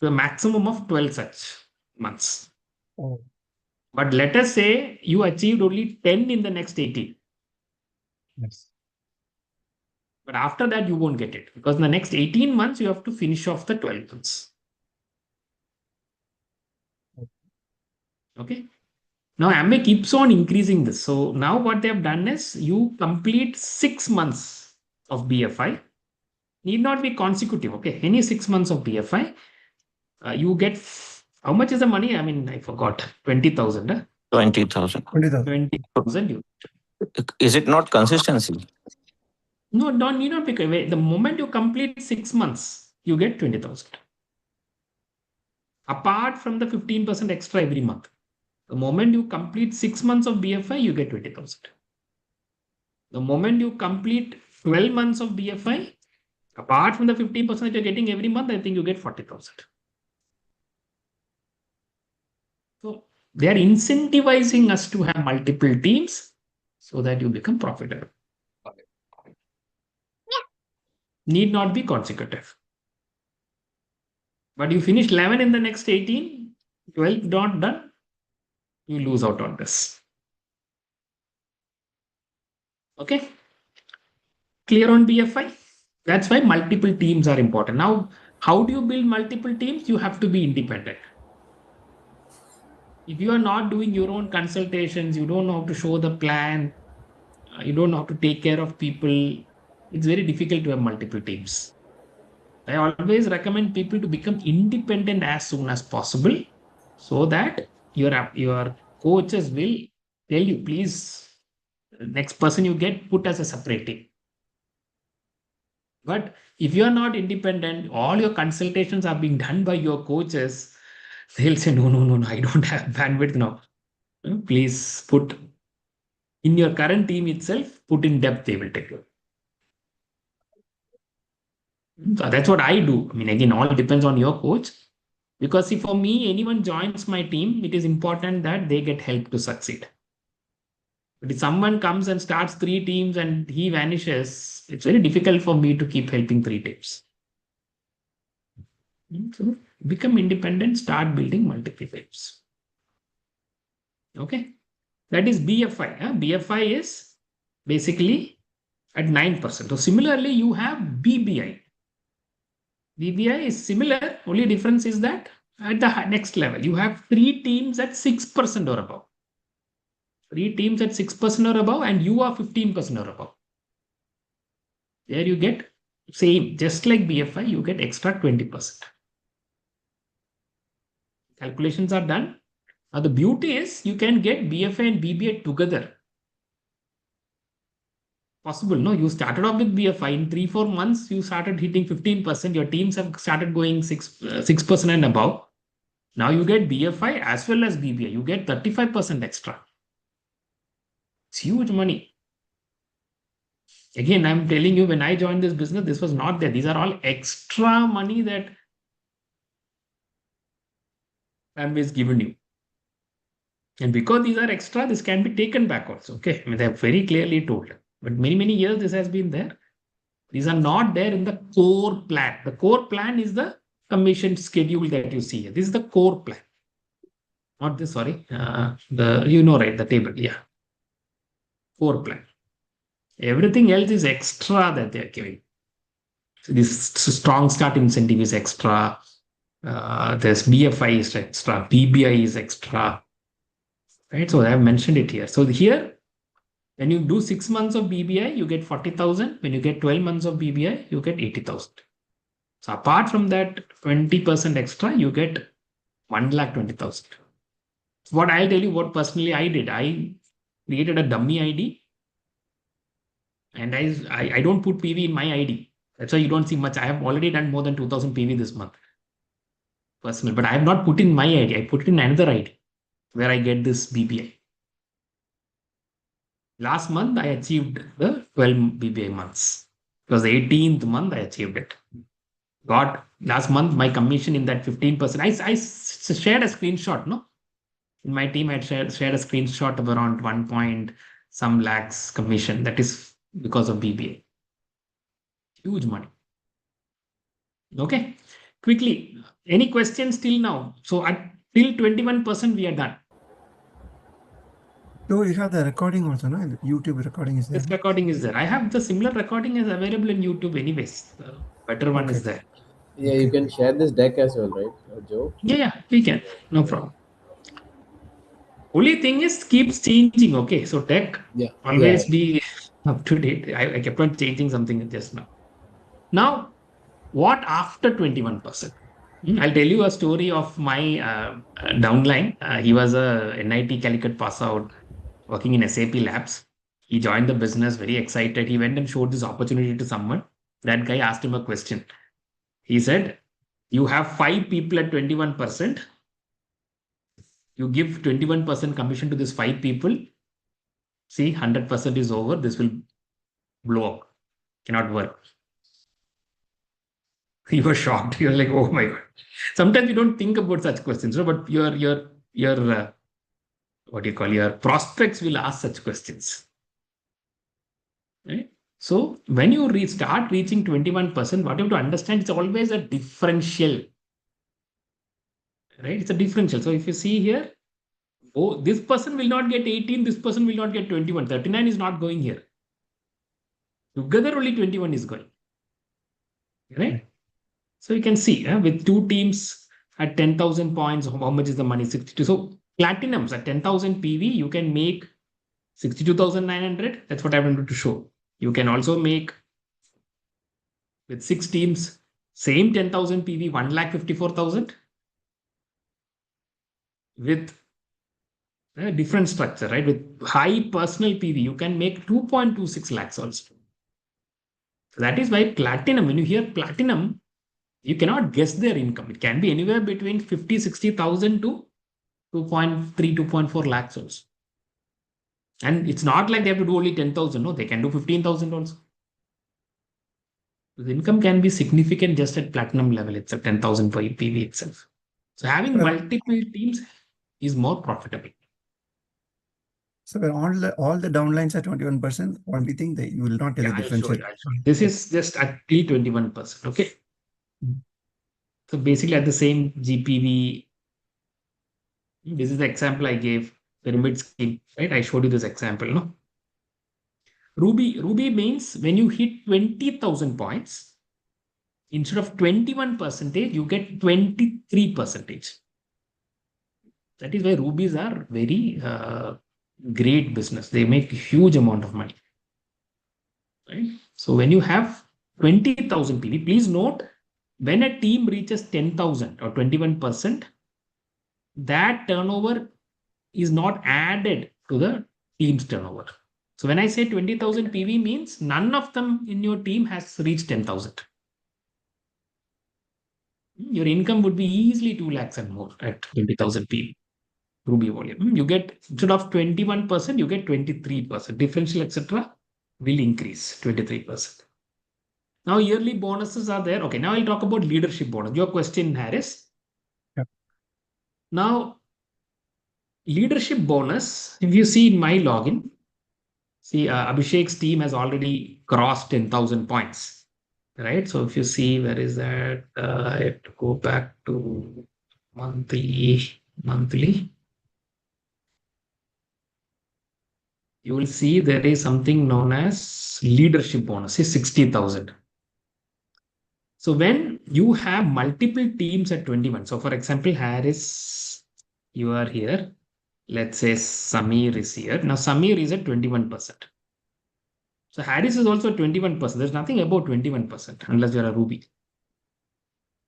To a maximum of 12 such months. Oh. But let us say you achieved only 10 in the next 18. Yes. But after that, you won't get it because in the next 18 months, you have to finish off the 12 months. Okay. Now, Amway keeps on increasing this. So now what they have done is you complete 6 months of BFI. Need not be consecutive. Okay. Any 6 months of BFI. You get How much is the money? I mean, I forgot. 20,000. Huh? 20,000. 20,000. 20,000. Is it not consistency? No, don't need not because the moment you complete 6 months, you get 20,000. Apart from the 15% extra every month. The moment you complete 6 months of BFI, you get 20,000. The moment you complete 12 months of BFI, apart from the 15% that you're getting every month, I think you get 40,000. So they are incentivizing us to have multiple teams so that you become profitable. Need not be consecutive. But you finish 11 in the next 18, 12 not done, you lose out on this. Okay. Clear on BFI? That's why multiple teams are important. Now, how do you build multiple teams? You have to be independent. If you are not doing your own consultations, you don't know how to show the plan, you don't know how to take care of people, it's very difficult to have multiple teams. I always recommend people to become independent as soon as possible so that your coaches will tell you, please, next person you get, put as a separate team. But if you are not independent, all your consultations are being done by your coaches, they'll say, no, I don't have bandwidth now. Please put in your current team itself, put in depth, they will take you. So that's what I do. I mean, again, all depends on your coach. Because if for me, anyone joins my team, it is important that they get help to succeed. But if someone comes and starts 3 teams and he vanishes, it's very difficult for me to keep helping 3 teams. So become independent, start building multiple teams. Okay. That is BFI. BFI is basically at 9%. So similarly, you have BBI. BBI is similar, only difference is that at the next level, you have 3 teams at 6% or above. 3 teams at 6% or above, and you are 15% or above. There you get same, just like BFI, you get extra 20%. Calculations are done. Now the beauty is you can get BFI and BBI together. Possible, no? You started off with BFI in 3-4 months, you started hitting 15%. Your teams have started going 6% and above. Now you get BFI as well as BBI. You get 35% extra. It's huge money. Again, I'm telling you, when I joined this business, this was not there. These are all extra money that Amway is given you. And because these are extra, this can be taken back also. Okay, I mean, they're very clearly told. But many years this has been there. These are not there in the core plan. The core plan is the commission schedule that you see here. This is the core plan. Not this, sorry. Right, the table. Yeah. Core plan. Everything else is extra that they're giving. So this strong start incentive is extra. There's BFI is extra. BBI is extra. Right. So I have mentioned it here. So here, when you do 6 months of BBI, you get 40,000. When you get 12 months of BBI, you get 80,000. So apart from that 20% extra, you get 1,20,000. So what I'll tell you, what personally I did, I created a dummy ID, and I don't put PV in my ID. That's why you don't see much. I have already done more than 2,000 PV this month, personal. But I have not put in my ID. I put it in another ID where I get this BBI. Last month, I achieved the 12 BBI months. It was the 18th month I achieved it. Last month, my commission in that 15%. I shared a screenshot, no? In my team, I shared a screenshot of around 1 point some lakhs commission. That is because of BBI. Huge money. Okay. Quickly, any questions till now? So till 21%, we are done. No, you have the recording also, no? The YouTube recording is there. This recording is there. I have the similar recording is available in YouTube anyways. The better one is there. Yeah, you can share this deck as well, right, Joe? Yeah, we can. No problem. Only thing is keeps changing. Okay, so tech always be up to date. I kept on changing something just now. Now, what after 21%? I'll tell you a story of my downline. He was a NIT Calicut pass out working in SAP labs. He joined the business very excited. He went and showed this opportunity to someone. That guy asked him a question. He said, you have 5 people at 21%. You give 21% commission to these 5 people. See, 100% is over. This will blow up. Cannot work. You were shocked. You're like, oh my God. Sometimes you don't think about such questions, no? But your what do you call, your prospects will ask such questions. Right? So when you start reaching 21%, what you have to understand, it's always a differential. Right? It's a differential. So if you see here, oh, this person will not get 18, this person will not get 21. 39 is not going here. Together only 21 is going. Right? So you can see with 2 teams at 10,000 points, how much is the money? 62. So platinums at 10,000 PV, you can make 62,900. That's what I wanted to show. You can also make with 6 teams, same 10,000 PV, 1,54,000 with a different structure, right? With high personal PV, you can make 2.26 lakhs also. So that is why platinum, when you hear platinum, you cannot guess their income. It can be anywhere between 50, 60,000 to 2.3, 2.4 lakhs also. And it's not like they have to do only 10,000. No, they can do 15,000 also. The income can be significant just at platinum level. It's a 10,000 for PV itself. So having multiple teams is more profitable. So when all the downlines are 21%, only thing that you will not tell the I'll show differential. you. This is just at till 21%. Okay. So basically at the same GPV, this is the example I gave, pyramid scheme, right? I showed you this example, no? Ruby means when you hit 20,000 points, instead of 21%, you get 23%. That is why rubies are very great business. They make a huge amount of money. Right? So when you have 20,000 PV, please note, when a team reaches 10,000 or 21%, that turnover is not added to the team's turnover. So when I say 20,000 PV means none of them in your team has reached 10,000. Your income would be easily 2 lakhs and more at 20,000 PV. Ruby volume. You get, instead of 21%, you get 23%. Differential, etc. will increase 23%. Now yearly bonuses are there. Okay, now I'll talk about leadership bonus. Your question, Harris. Yep. Now, leadership bonus, if you see in my login, see Abhishek's team has already crossed 10,000 points. Right? So if you see, where is that? I have to go back to monthly. You will see there is something known as leadership bonus, is 60,000. So when you have multiple teams at 21, so for example, Harris, you are here. Let's say Samir is here. Now Samir is at 21%. So Harris is also 21%. There's nothing about 21% unless you're a Ruby.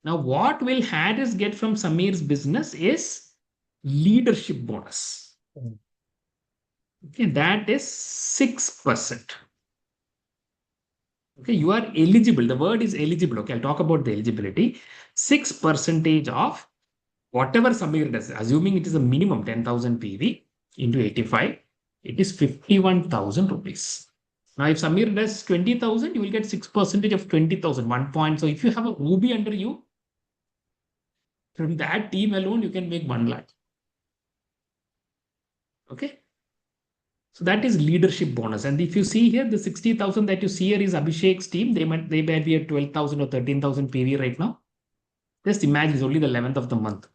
Now what will Harris get from Samir's business is leadership bonus. Okay, that is 6%. Okay, you are eligible. The word is eligible. Okay, I'll talk about the eligibility. 6% of whatever Samir does, assuming it is a minimum 10,000 PV into 85, it is 51,000 rupees. Now, if Samir does 20,000, you will get 6% of 20,000, 1 point. So if you have a Ruby under you, from that team alone, you can make 1 lakh. Okay. So that is leadership bonus. And if you see here, the 60,000 that you see here is Abhishek's team. They might be at 12,000 or 13,000 PV right now. Just imagine it's only the 11th of the month.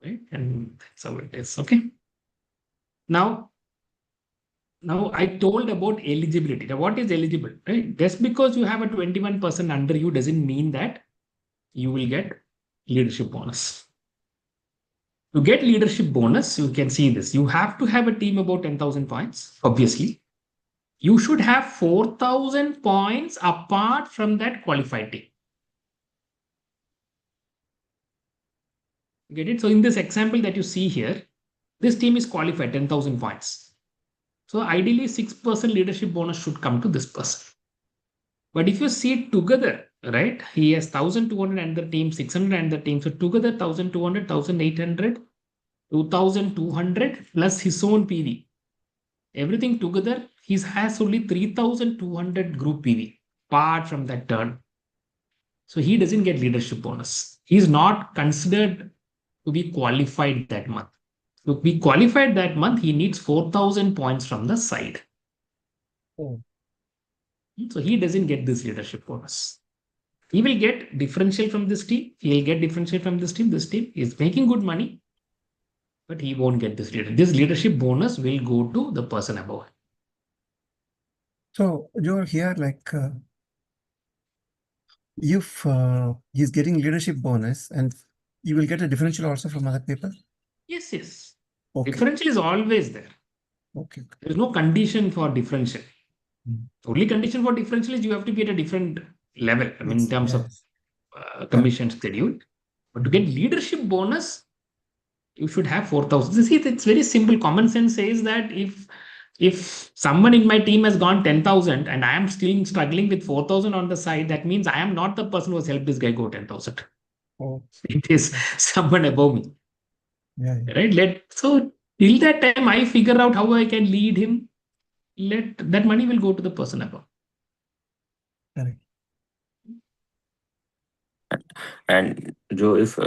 Right? And that's how it is. Okay. Now I told about eligibility. Now, what is eligible? Right? Just because you have a 21% under you doesn't mean that you will get leadership bonus. To get leadership bonus, you can see this. You have to have a team about 10,000 points, obviously. You should have 4,000 points apart from that qualified team. Get it? So in this example that you see here, this team is qualified 10,000 points. So ideally 6% leadership bonus should come to this person. But if you see it together, right? He has 1,200 and the team, 600 and the team. So together 1,200, 1,800, 2,200 plus his own PV. Everything together, he has only 3,200 group PV apart from that turn. So he doesn't get leadership bonus. He's not considered to be qualified that month. To be qualified that month, he needs 4,000 points from the side. Oh. So he doesn't get this leadership bonus. He will get differential from this team. He will get differential from this team. This team is making good money, but he won't get this leader. This leadership bonus will go to the person above. So you're here like if he's getting leadership bonus and you will get a differential also from other people? Yes, yes. Okay. Differential is always there. Okay. There is no condition for differential. Hmm. Only condition for differential is you have to be at a different level. I mean, in terms Yes. of commission schedule. But to get leadership bonus, you should have 4,000. See, it's very simple. Common sense says that if someone in my team has gone 10,000 and I am still struggling with 4,000 on the side, that means I am not the person who has helped this guy go 10,000. Oh, It is someone above me, yeah, yeah. right? So till that time, I figure out how I can lead him. Let that money will go to the person above. Correct. And Joe, if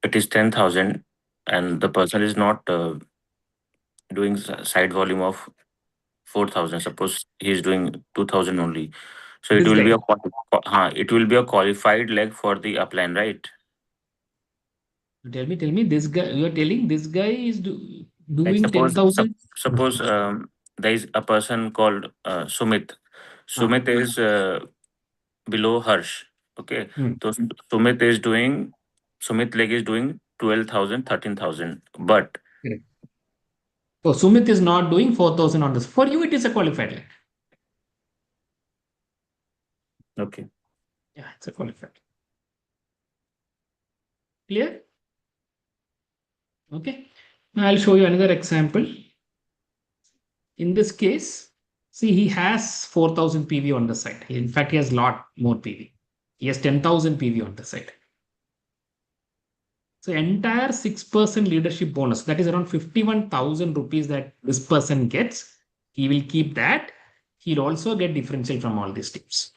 it is 10,000 and the person is not doing side volume of 4,000, suppose he is doing 2,000 only. So it This will guy. be it will be a qualified leg for the upline, right? Tell me, this guy, you are telling this guy is Like doing 10,000? suppose there is a person called Sumit. Sumit is below Harsh. Okay. Hmm. So Sumit leg is doing 12,000, 13,000. But So Sumit is not doing 4,000 on this. For you, it is a qualified leg. okay. Yeah, it's a qualified. Clear? Okay. Now I'll show you another example. In this case, see, he has 4,000 PV on the side. In fact, he has a lot more PV. He has 10,000 PV on the side. So entire 6% leadership bonus, that is around 51,000 rupees that this person gets. He will keep that. He'll also get differential from all these teams.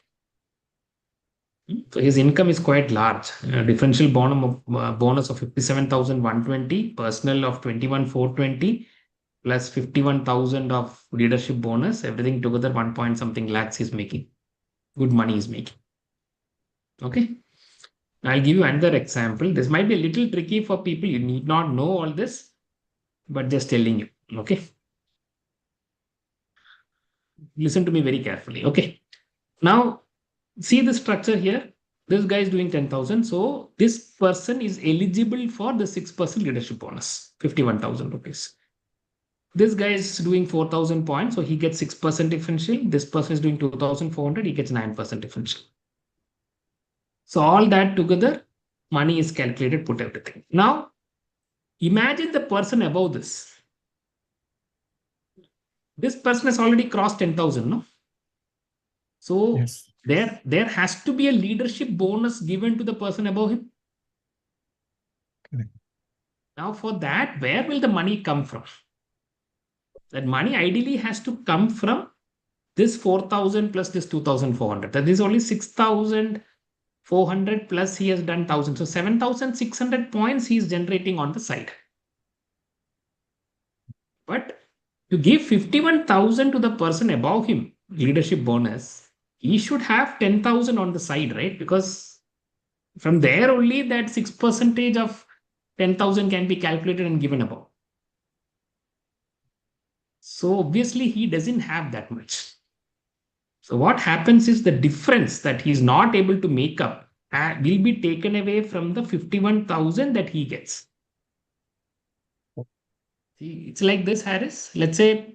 So his income is quite large. Differential bonus of 57,120, personal of 21,420, plus 51,000 of leadership bonus. Everything together 1 point something lakhs is making. Good money is making. Okay. I'll give you another example. This might be a little tricky for people. You need not know all this, but just telling you. Okay. Listen to me very carefully. Okay. Now, see the structure here. This guy is doing 10,000. So this person is eligible for the 6% leadership bonus, 51,000 rupees. This guy is doing 4,000 points. So he gets 6% differential. This person is doing 2,400. He gets 9% differential. So all that together, money is calculated, put everything. Now, imagine the person above this. This person has already crossed 10,000, no? So Yes. there has to be a leadership bonus given to the person above him. Correct. Now for that, where will the money come from? That money ideally has to come from this 4,000 plus this 2,400. That is only 6,400 plus he has done 1,000. So 7,600 points he is generating on the side. But to give 51,000 to the person above him, leadership bonus, he should have 10,000 on the side, right? Because from there only that 6% of 10,000 can be calculated and given above. So obviously he doesn't have that much. So what happens is the difference that he's not able to make up will be taken away from the 51,000 that he gets. See, it's like this, Harris. Let's say,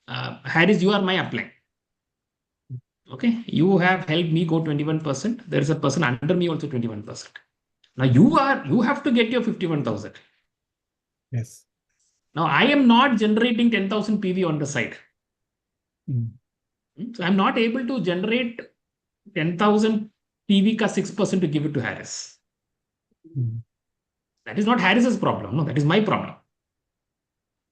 Harris, you are my upline. Okay, you have helped me go 21%. There is a person under me also 21%. Now you have to get your 51,000. Yes. Now I am not generating 10,000 PV on the side. Mm. So I'm not able to generate 10,000 PV ka 6% to give it to Harris. Mm. That is not Harris's problem. No, that is my problem.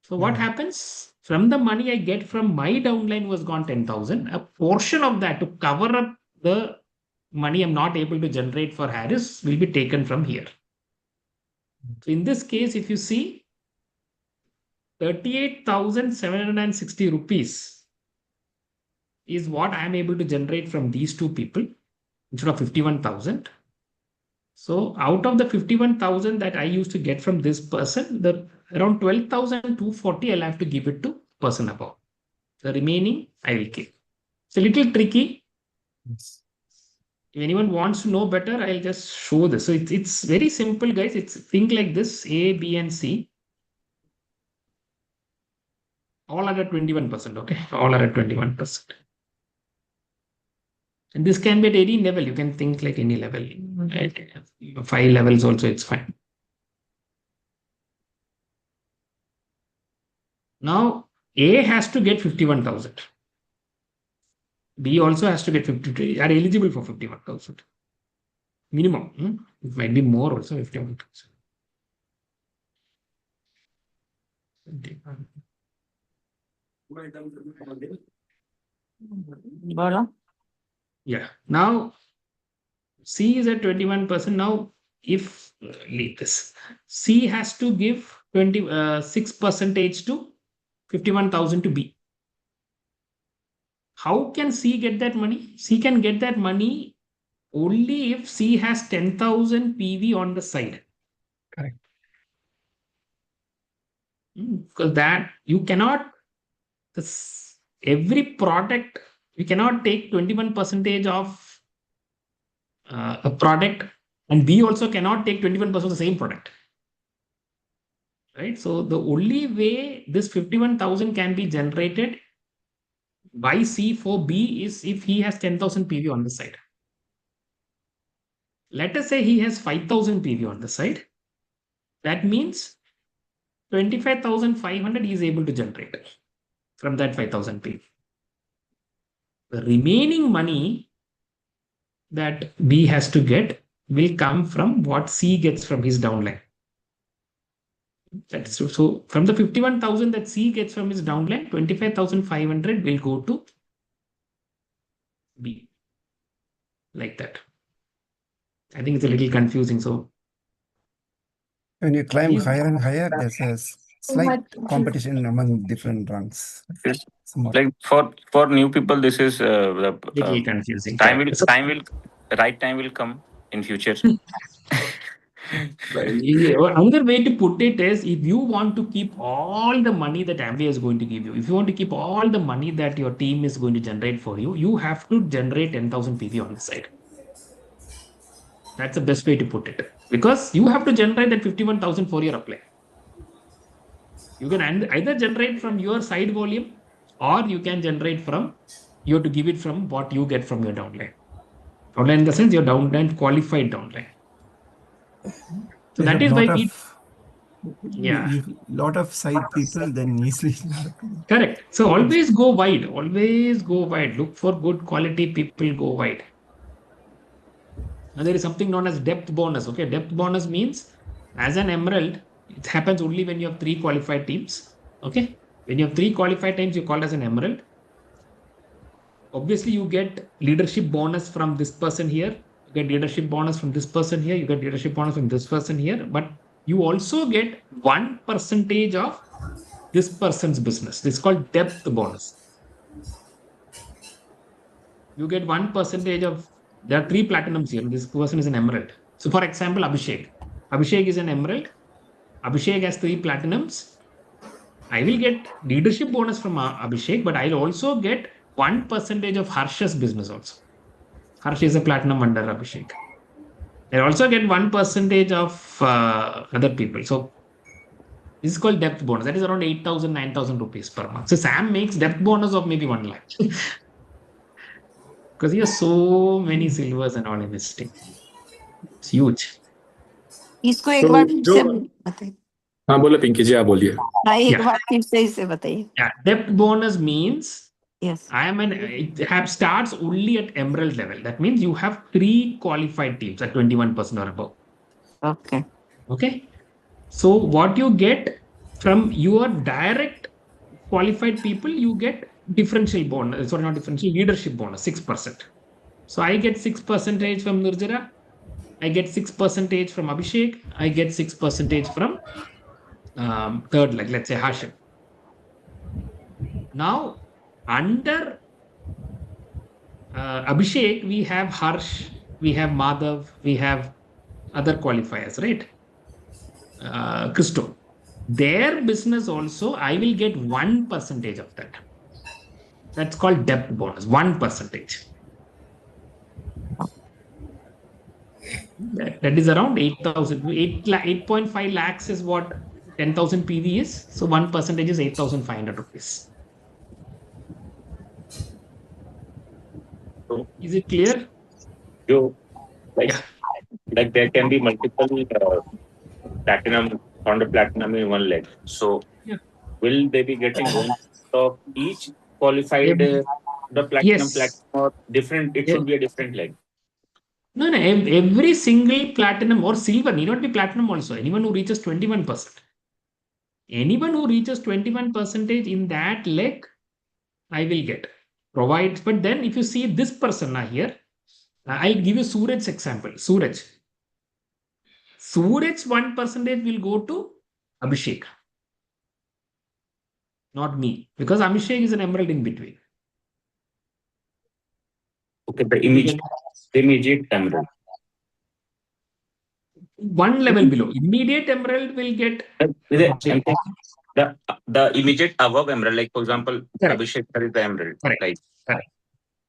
So what Yeah. happens? From the money I get from my downline was gone 10,000. A portion of that to cover up the money I'm not able to generate for Harris will be taken from here. So in this case, if you see 38,760 rupees is what I am able to generate from these two people instead of 51,000. So out of the 51,000 that I used to get from this person, the around 12,240 I'll have to give it to person above. The remaining I will keep. It's a little tricky. Yes. If anyone wants to know better, I'll just show this. So it's very simple, guys. It's think like this: A, B, and C. All are at 21%. Okay, all are at 21%. And this can be at any level. You can think like any level. At 5 levels also, it's fine. Now, A has to get 51,000. B also has to get 52. Are eligible for 51,000. Minimum. It might be more also, 51,000. बोलो Yeah. Now, C is at 21%. Now, if leave this, C has to give 6% to 51,000 to B. How can C get that money? C can get that money only if C has 10,000 PV on the side. Correct. Because that you cannot, this, every product, you cannot take 21% of a product, and B also cannot take 21% of the same product. Right? So the only way this 51,000 can be generated by C for B is if he has 10,000 PV on the side. Let us say he has 5,000 PV on the side. That means 25,500 he is able to generate from that 5,000 PV. The remaining money that B has to get will come from what C gets from his downline. That's true. So from the 51,000 that C gets from his downline, 25,500 will go to B. Like that. I think it's a little confusing. So When you climb Yes. higher and higher, there's a slight competition among different ranks. It's Somewhat. like for new people, this is the little confusing. time will correct. So- right time will come in future. Another way to put it is, if you want to keep all the money that Amway is going to give you, if you want to keep all the money that your team is going to generate for you, you have to generate 10,000 PV on the side. That's the best way to put it. Because you have to generate that 51,000 for your apply. You can either generate from your side volume, or you can generate from, you have to give it from what you get from your downline. Downline in the sense your downline, qualified downline. So There's that a is why lot we, of, yeah. lot of side people, then easily. Correct. So always go wide. Always go wide. Look for good quality people. Go wide. Now there is something known as depth bonus. Okay, depth bonus means as an emerald, it happens only when you have 3 qualified teams. Okay, when you have 3 qualified teams, you call it as an emerald. Obviously, you get leadership bonus from this person here. You get leadership bonus from this person here. You get leadership bonus from this person here. But you also get 1% of this person's business. This is called depth bonus. You get 1% of, there are 3 platinums here. This person is an emerald. So for example, Abhishek. Abhishek is an emerald. Abhishek has 3 platinums. I will get leadership bonus from Abhishek, but I'll also get 1% of Harsha's business also. Harsh is a platinum under Abhishek. I also get 1% of other people. So this is called depth bonus. That is around 8,000, 9,000 rupees per month. So Sam makes depth bonus of maybe 1 lakh. Because he has so many silvers and all in his team. It's huge. इसको एक तो बार फिर जो से बताइए। हाँ बोलो पिंकी जी, आप बोलिए। हाँ, एक Yeah. बार फिर से इसे बताइए। Yeah, depth bonus means yes. it starts only at emerald level. That means you have 3 qualified teams at 21% or above. Okay. Okay. So what you get from your direct qualified people, you get differential bonus, sorry, not differential, leadership bonus, 6%. So I get 6% from Nirjara, I get 6% from Abhishek, I get 6% from third leg, let's say Hashim. Now, under Abhishek, we have Harsh, we have Madhav, we have other qualifiers, right? Christo. Their business also, I will get 1% of that. That's called depth bonus, 1%. That is around 8,000. 8.5 lakhs is what 10,000 PV is. So 1% is 8,500 rupees. So, Is it clear? Joe, like, Yeah. like there can be multiple platinum, founder platinum in one leg. So, Yeah. will they be getting one of each qualified the platinum, Yes. or different? It should be a different leg. No, no. Every single platinum or silver need not be platinum also. Anyone who reaches 21%. Anyone who reaches 21% in that leg, I will get. Provides. But then if you see this person here, I'll give you Suraj's example. Suraj's 1% will go to Abhishek, not me, because Abhishek is an emerald in between. Okay, the immediate emerald. One level below. Immediate emerald will get. The immediate above emerald, like for example, Correct. Abhishek is the emerald. Correct. Like, Correct.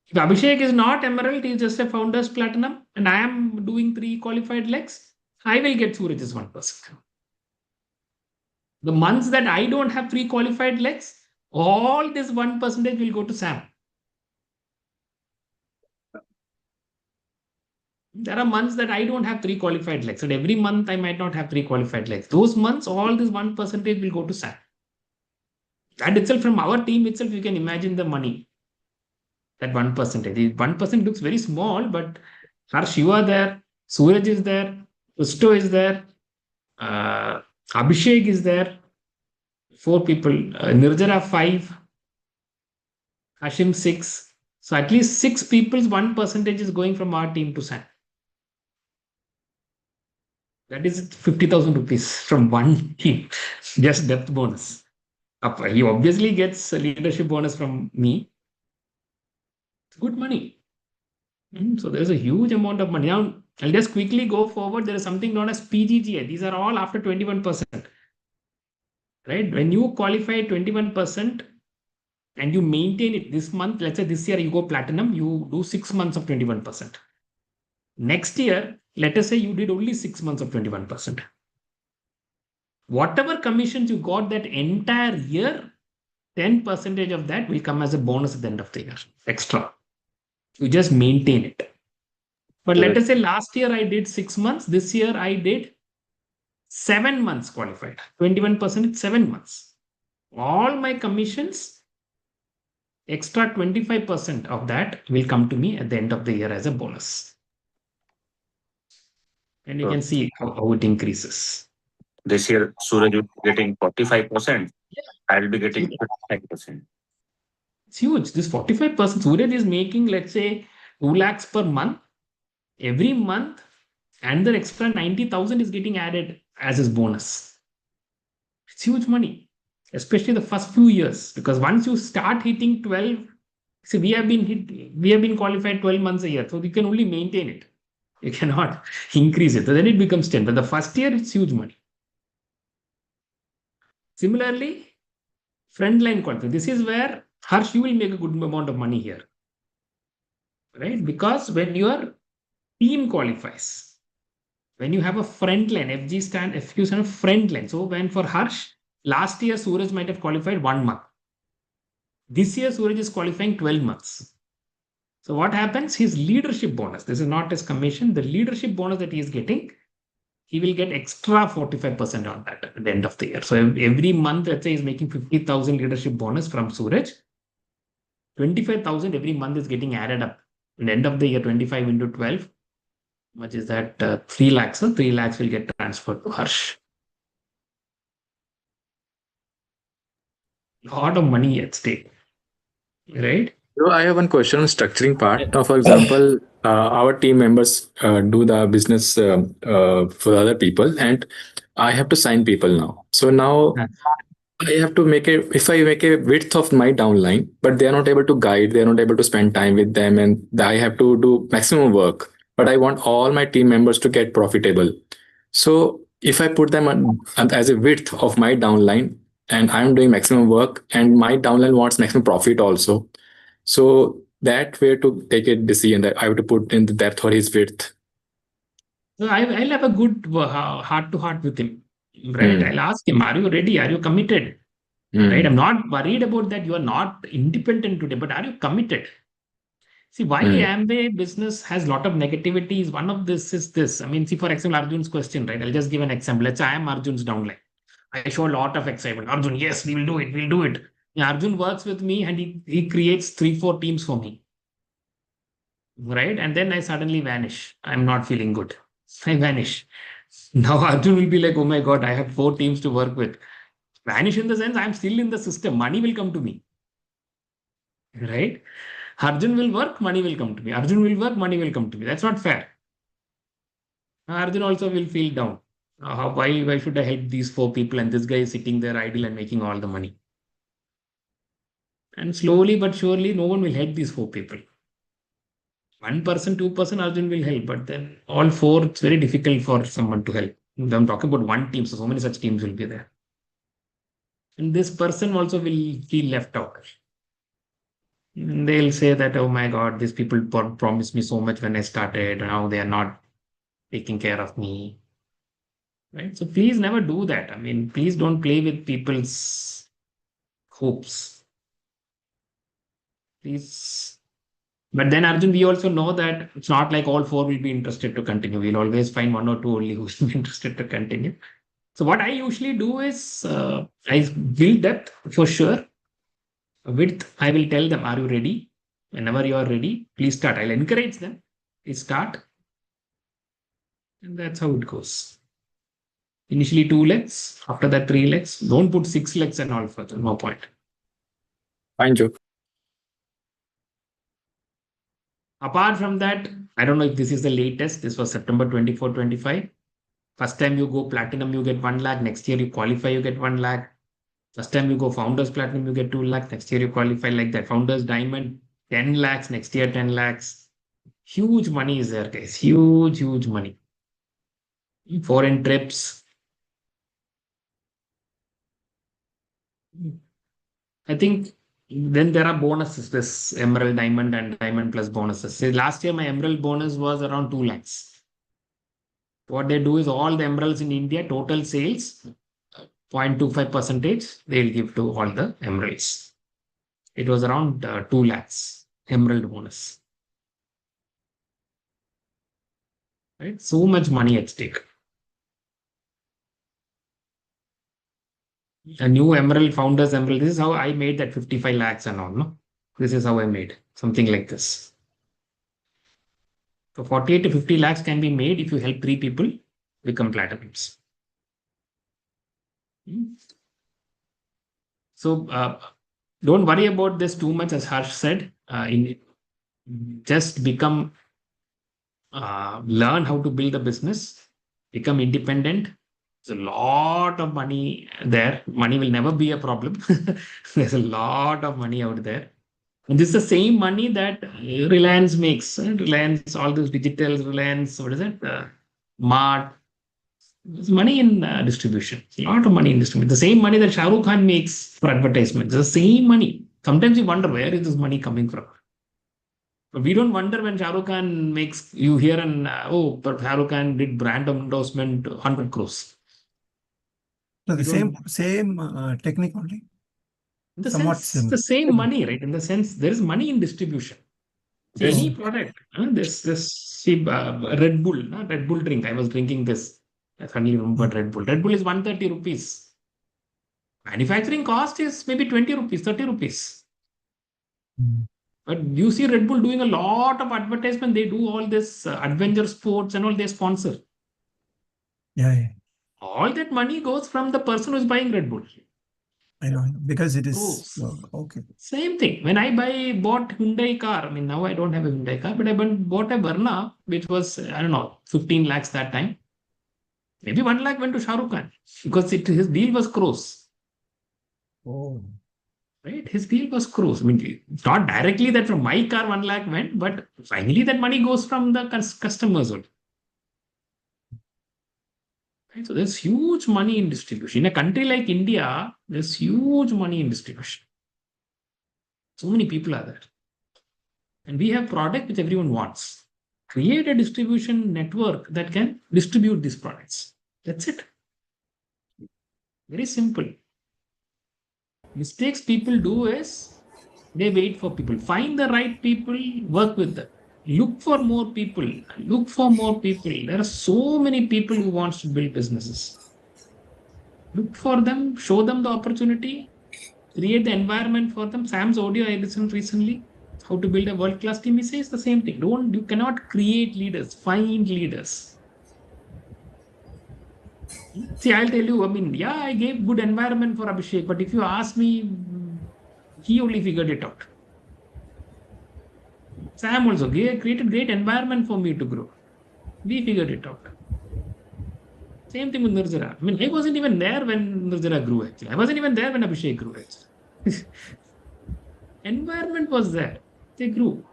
If Abhishek is not emerald, he is just a founder's platinum, and I am doing 3 qualified legs, I will get Suraj's 1%. The months that I don't have 3 qualified legs, all this 1% will go to Sam. There are months that I don't have 3 qualified legs, and every month I might not have 3 qualified legs. Those months, all this 1% will go to Sam. That itself, from our team itself, you can imagine the money. That 1%. 1% looks very small, but Harsh, you are there, Suraj is there, Usto is there, Abhishek is there, 4 people, Nirjara 5, Hashim 6. So at least 6 people's 1% is going from our team to Sam. That is 50,000 rupees from one team, just depth bonus. He obviously gets a leadership bonus from me. It's good money. So there's a huge amount of money. Now, I'll just quickly go forward. There is something known as PGGI. These are all after 21%. Right? When you qualify 21% and you maintain it this month, let's say this year you go platinum, you do 6 months of 21%. Next year, let us say you did only 6 months of 21%. Whatever commissions you got that entire year, 10% of that will come as a bonus at the end of the year. Extra. You just maintain it. But let us say last year I did 6 months. This year I did 7 months qualified. 21% is 7 months. All my commissions, extra 25% of that will come to me at the end of the year as a bonus. And you can see how it increases. This year, Suraj will be getting 45%. I'll be getting 35%. It's huge. This 45%, Suraj is making, let's say, 2 lakhs per month. Every month, and the extra 90,000 is getting added as his bonus. It's huge money, especially the first few years, because once you start hitting 12, see, we have been qualified 12 months a year, so you can only maintain it. You cannot increase it. So then it becomes 10. But the first year, it's huge money. Similarly, frontline qualification. This is where Harsh, you will make a good amount of money here. Right? Because when your team qualifies, when you have a front line, FQ stand a front line. So when for Harsh, last year Suraj might have qualified 1 month. This year Suraj is qualifying 12 months. So what happens? His leadership bonus, this is not his commission, the leadership bonus that he is getting he will get extra 45% on that at the end of the year. So every month, let's say he's making 50,000 leadership bonus from Suraj. 25,000 every month is getting added up. At the end of the year, 25 into 12, much is that? 3 lakhs. So 3 lakhs will get transferred to Harsh. Lot of money at stake, right? So I have one question on structuring part. Now, for example, our team members do the business for other people, and I have to sign people now. So now Yeah. I have to if I make a width of my downline, but they are not able to guide, they are not able to spend time with them, and I have to do maximum work. But I want all my team members to get profitable. So if I put them as a width of my downline, and I'm doing maximum work, and my downline wants maximum profit also. So that way to take a decision that I have to put in the depth or his width. So I'll have a good heart to heart with him, right? I'll ask him, are you ready? Are you committed? Right? I'm not worried about that you are not independent today, but are you committed? See, why Amway business has a lot of negativity is one of this is this. I mean, see, for example, Arjun's question, right? I'll just give an example. Let's say I am Arjun's downline. I show a lot of excitement. Arjun, yes, we will do it. We'll do it. Yeah, Arjun works with me and he creates 3-4 teams for me. Right? And then I suddenly vanish. I'm not feeling good. I vanish. Now Arjun will be like, oh my God, I have 4 teams to work with. Vanish in the sense I'm still in the system. Money will come to me. Right? Arjun will work, money will come to me. Arjun will work, money will come to me. That's not fair. Arjun also will feel down. Why should I help these 4 people and this guy is sitting there idle and making all the money? And slowly but surely, no one will help these 4 people. 1%, 2% Arjun will help, but then all 4, it's very difficult for someone to help. I'm talking about one team, so many such teams will be there. And this person also will feel left out. And they'll say that, oh my God, these people promised me so much when I started. Now they are not taking care of me. Right? So please never do that. I mean, please don't play with people's hopes. Please. But then, Arjun, we also know that it's not like all 4 will be interested to continue. We'll always find 1 or 2 only who will be interested to continue. So what I usually do is I build depth for sure. Width, I will tell them, are you ready? Whenever you are ready, please start. I'll encourage them. Please start. And that's how it goes. Initially 2 legs, after that 3 legs. Don't put 6 legs and all further. No point. Fine, Joe. Apart from that, I don't know if this is the latest. This was September 24, 25. First time you go platinum, you get 1 lakh. Next year you qualify, you get 1 lakh. First time you go founders platinum, you get 2 lakhs. Next year you qualify like that. Founders diamond, 10 lakhs. Next year, 10 lakhs. Huge money is there, guys. Huge, huge money. Foreign trips. I think then there are bonuses, this Emerald Diamond and Diamond Plus bonuses. See, last year my Emerald bonus was around 2 lakhs. What they do is all the Emeralds in India, total sales, 0.25% they'll give to all the Emeralds. It was around 2 lakhs Emerald bonus. Right? So much money at stake. A new Emerald, Founders Emerald. This is how I made that 55 lakhs and all. No, this is how I made something like this. So 48 to 50 lakhs can be made if you help 3 people become platinums. So don't worry about this too much, as Harsh said. Just become, learn how to build a business, become independent. There's a lot of money there. Money will never be a problem. There's a lot of money out there. And this is the same money that Reliance makes. Reliance, all those digital Reliance, what is it? Mart. There's money in distribution. A lot of money in distribution. The same money that Shah Rukh Khan makes for advertisements. The same money. Sometimes you wonder, where is this money coming from? But we don't wonder when Shah Rukh Khan makes, you hear but Shah Rukh Khan did brand endorsement 100 crores. So the same technique only. In the Somewhat sense, similar. the same money, right? In the sense, there is money in distribution. See, any product, this Red Bull, Red Bull drink. I was drinking this. I suddenly remembered Red Bull. Red Bull is 130 rupees. Manufacturing cost is maybe 20 rupees, 30 rupees. Mm. But you see Red Bull doing a lot of advertisement. They do all this adventure sports and all they sponsor. Yeah, All that money goes from the person who's buying Red Bull. I know, because it is Crores. okay. Same thing. When I bought Hyundai car, I mean, now I don't have a Hyundai car, but I bought a Verna, which was, I don't know, 15 lakhs that time. Maybe 1 lakh went to Shah Rukh Khan because his deal was crores. Oh, Right? His deal was crores. I mean, it's not directly that from my car 1 lakh went, but finally that money goes from the customers only. Right? So there's huge money in distribution. In a country like India, there's huge money in distribution. So many people are there. And we have product which everyone wants. Create a distribution network that can distribute these products. That's it. Very simple. Mistakes people do is they wait for people. Find the right people, work with them. Look for more people. Look for more people. There are so many people who wants to build businesses. Look for them, show them the opportunity, create the environment for them. Sam's audio I listened recently, how to build a world-class team. He says the same thing. You cannot create leaders, find leaders. See, I'll tell you, I mean, yeah, I gave good environment for Abhishek, but if you ask me, he only figured it out. Sam also created great environment for me to grow. We figured it out. Same thing with Nirzara. I mean, I wasn't even there when Nirzara grew, actually. I wasn't even there when Abhishek grew, actually. Environment was there. They grew.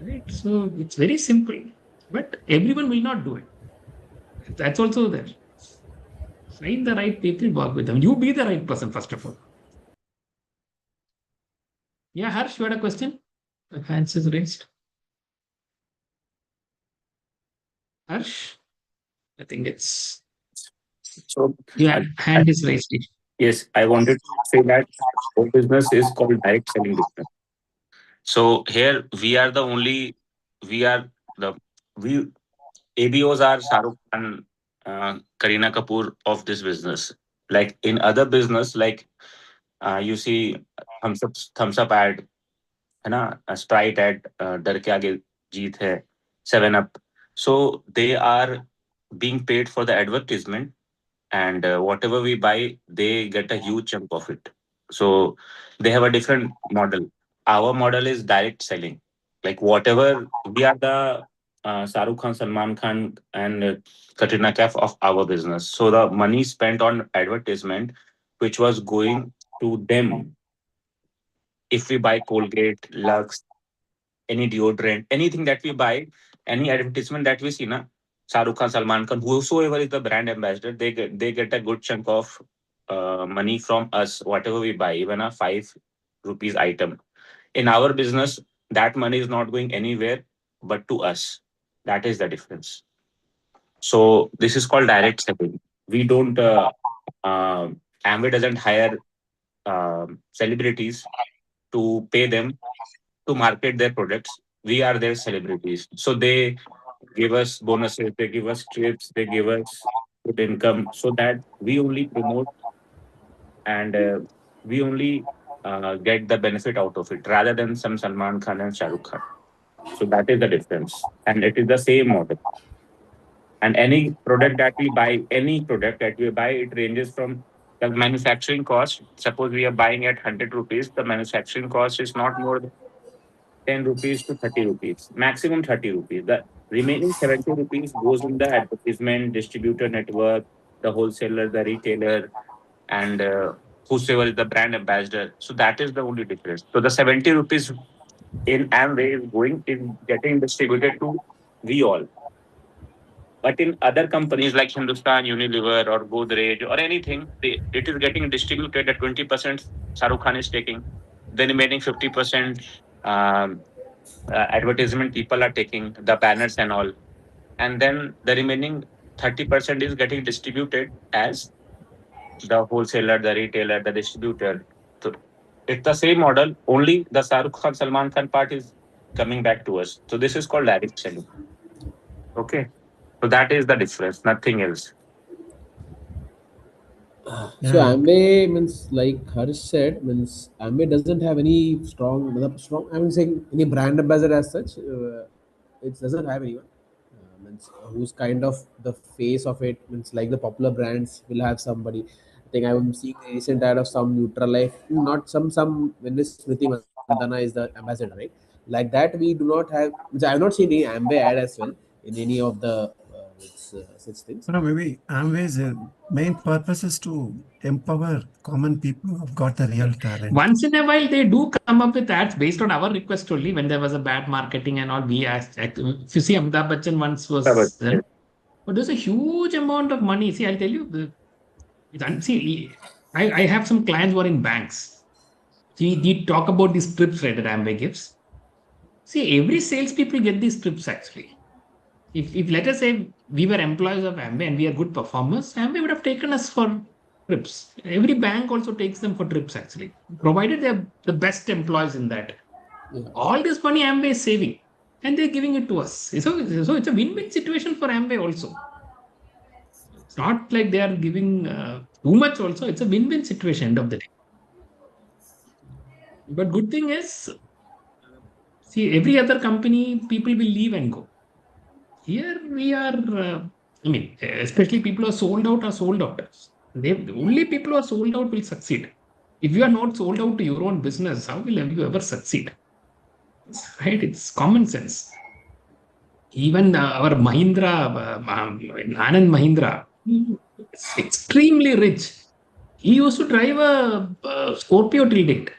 Right? So it's very simple. But everyone will not do it. That's also there. Find the right people, work with them. You be the right person, first of all. Yeah, Harsh, you had a question? The hands is raised. Harsh? I think it's So yeah, hand is raised. yes, I wanted to say that our business is called direct selling business. So here we are the only, we are the, we ABOs are Shahrukh Khan, Kareena Kapoor of this business. Like in other business, like you see thumbs up ad, है ना, Sprite ad, डर के आगे जीत है, 7 Up. So they are being paid for the advertisement, and whatever we buy, they get a huge chunk of it. So they have a different model. Our model is direct selling. Like whatever we are the Shahrukh Khan, Salman Khan, and Katrina Kaif of our business. So the money spent on advertisement, which was going to them. If we buy Colgate, Lux, any deodorant, anything that we buy, any advertisement that we see, na, Shahrukh Khan, Salman Khan, whosoever is the brand ambassador, they get a good chunk of money from us, whatever we buy, even a 5 rupees item. In our business, that money is not going anywhere but to us. That is the difference. So this is called direct selling. We don't. Amway doesn't hire celebrities to pay them to market their products. We are their celebrities. So they give us bonuses, they give us trips, they give us good income so that we only promote, and we only get the benefit out of it rather than some Salman Khan and Shah Rukh Khan. So that is the difference. And it is the same model. And any product that we buy, it ranges from the manufacturing cost. Suppose we are buying at 100 rupees, the manufacturing cost is not more than 10 rupees to 30 rupees, maximum 30 rupees. The remaining 70 rupees goes in the advertisement, distributor network, the wholesaler, the retailer, and whosoever is the brand ambassador. So that is the only difference. So the 70 rupees in Amway is getting distributed to we all. But in other companies like Hindustan, Unilever, or Godrej, or anything, it is getting distributed at 20%. Shahrukh Khan is taking. The remaining 50% advertisement people are taking, the banners and all. And then the remaining 30% is getting distributed as the wholesaler, the retailer, the distributor. So it's the same model, only the Shahrukh Khan, Salman Khan part is coming back to us. So this is called direct selling. Okay. So that is the difference, nothing else. So Yeah. Amway means, like Harsh said, means Amway doesn't have any strong. I'm saying any brand ambassador as such. It doesn't have anyone. Means who's kind of the face of it. Means like the popular brands will have somebody. I think I'm seeing a recent ad of some Nutralife, not some when this Smriti Mandana is the ambassador, right? Like that, we do not have. Means I have not seen any Amway ad as well in any of the such things. So maybe Amway's main purpose is to empower common people who've got the real talent. Once in a while, they do come up with ads based on our request only. When there was a bad marketing and all, we asked. If you see, Amitabh Bachchan once was there, but there's a huge amount of money. See, I'll tell you. See, I have some clients who are in banks. See, we talk about these trips, right, that Amway gives. See, every salespeople get these trips actually. If let us say we were employees of Amway and we are good performers, Amway would have taken us for trips. Every bank also takes them for trips actually, provided they're the best employees in that. Yeah. All this money Amway is saving and they're giving it to us. So it's a win-win situation for Amway also. It's not like they are giving too much also. It's a win-win situation end of the day. But good thing is, see, every other company, people will leave and go. Here we are, especially people who are sold out are sold out. Only people who are sold out will succeed. If you are not sold out to your own business, how will you ever succeed? Right? It's common sense. Even our Mahindra, Anand Mahindra, is extremely rich. He used to drive a Scorpio till date.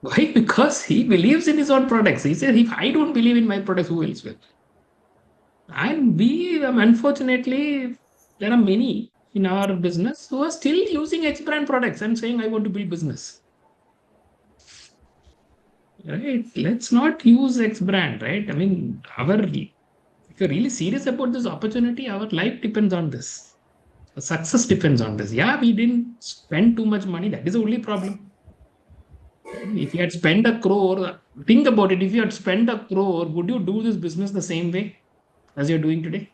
Why? Because he believes in his own products. He said, if I don't believe in my products, who else will? And unfortunately, there are many in our business who are still using H brand products and saying, I want to build business. Right? Let's not use X brand, right? I mean, if you're really serious about this opportunity, our life depends on this. The success depends on this. Yeah, we didn't spend too much money. That is the only problem. If you had spent 1 crore, think about it. If you had spent 1 crore, would you do this business the same way as you're doing today?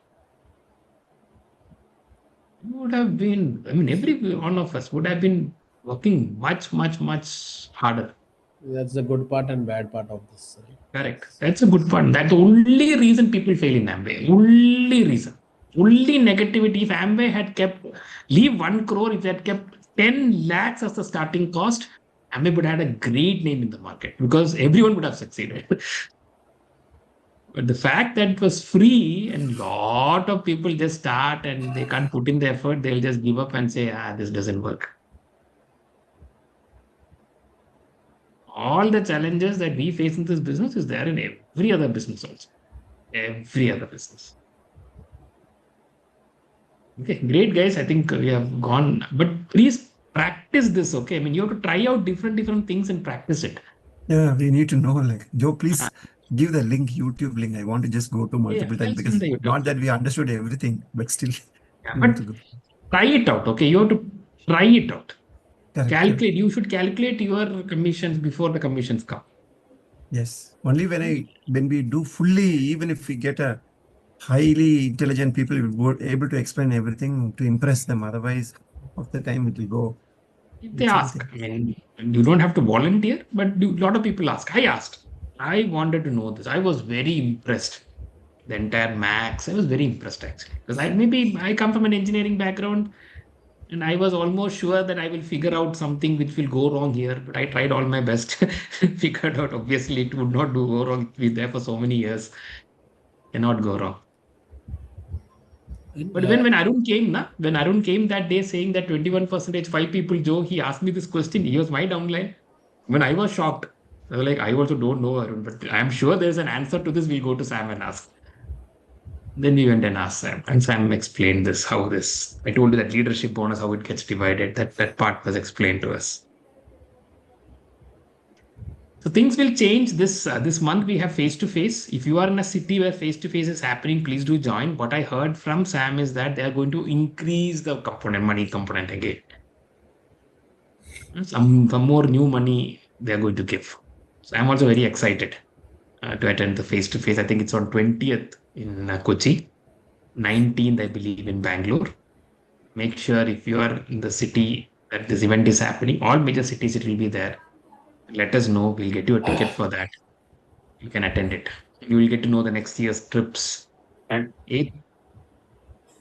You would have been, every one of us would have been working much, much, much harder. That's the good part and bad part of this. Right? Correct. That's a good part. That's the only reason people fail in Amway. Only reason. Only negativity. If Amway had leave 1 crore, if they had kept 10 lakhs as the starting cost, Amway would have had a great name in the market because everyone would have succeeded. But the fact that it was free and a lot of people just start and they can't put in the effort, they'll just give up and say, this doesn't work. All the challenges that we face in this business is there in every other business also. Every other business. Okay, great guys. I think we have gone, but please practice this. Okay, you have to try out different things and practice it. Yeah, we need to know. Like, Joe, please give the link, YouTube link. I want to just go to multiple times because not that we understood everything, but still. But try it out. Okay, you have to try it out. Correct, Calculate. correct. You should calculate your commissions before the commissions come. Yes. Only when we do fully, even if we get a highly intelligent people, we'll be able to explain everything to impress them. Otherwise, of the time it will go. If they ask, you don't have to volunteer, but a lot of people ask. I asked. I wanted to know this. I was very impressed. The entire Max, I was very impressed actually. Because I come from an engineering background and I was almost sure that I will figure out something which will go wrong here. But I tried all my best. Figured out, obviously, it would not go wrong. Be there for so many years. Cannot go wrong. But when Arun came, that day saying that 21%, 5 people, Joe, he asked me this question. He was my downline. When I was shocked, I was like, I also don't know Arun, but I'm sure there's an answer to this. We'll go to Sam and ask. Then we went and asked Sam, and Sam explained I told you that leadership bonus, how it gets divided. That part was explained to us. So things will change this month. We have face-to-face. If you are in a city where face-to-face is happening, please do join. What I heard from Sam is that they are going to increase the money component again. Some more new money they are going to give. So I'm also very excited to attend the face-to-face. I think it's on 20th in Kochi, 19th, I believe, in Bangalore. Make sure if you are in the city that this event is happening, all major cities it will be there. Let us know. We'll get you a ticket for that. You can attend it. You will get to know the next year's trips. And A30,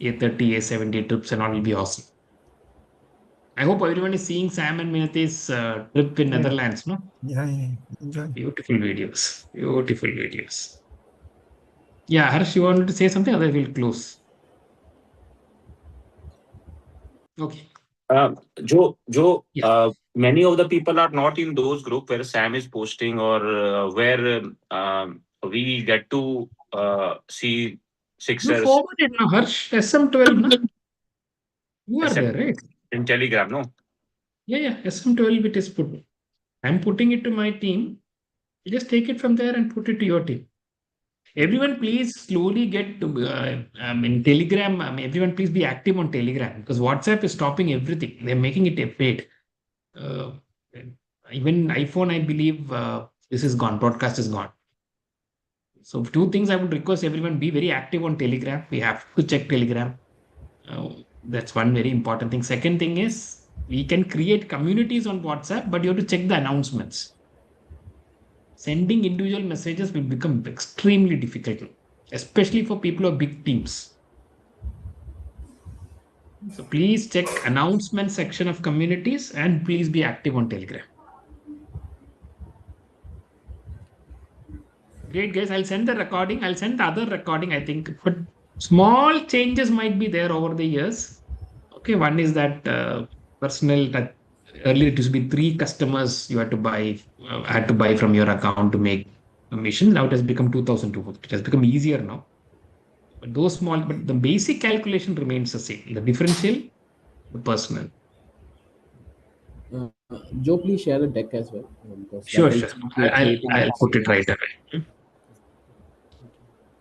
A70 trips and all will be awesome. I hope everyone is seeing Sam and Minate's trip in Yeah. Netherlands, no? Yeah. Enjoy. Beautiful videos. Beautiful videos. Yeah, Harsh, you wanted to say something? Otherwise, we'll close. Okay. Joe, Yeah. many of the people are not in those group where Sam is posting or where we get to see You Sixers forwarded now, Harsh. SM12, no? You are SM there, right? in Telegram, no? Yeah. SM12 it is put. I'm putting it to my team. You just take it from there and put it to your team. Everyone, please slowly get to in Telegram. Everyone, please be active on Telegram because WhatsApp is stopping everything. They're making it a paid. Uh, even iPhone, I believe this is gone. Broadcast is gone. So two things I would request everyone: be very active on Telegram. We have to check Telegram. That's one very important thing. Second thing is we can create communities on WhatsApp, but you have to check the announcements. Sending individual messages will become extremely difficult, especially for people of big teams. So please check announcement section of communities and please be active on Telegram. Great, guys. I'll send the recording. I'll send the other recording, I think. But small changes might be there over the years. Okay, one is that personal that earlier it used to be 3 customers you had to buy from your account to make commission. Now it has become 2,250. It has become easier now. But the basic calculation remains the same. The differential, the personal. Joe, please share the deck as well. Because that Sure. helps in creating I'll this. put it right away.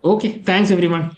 Okay, thanks everyone.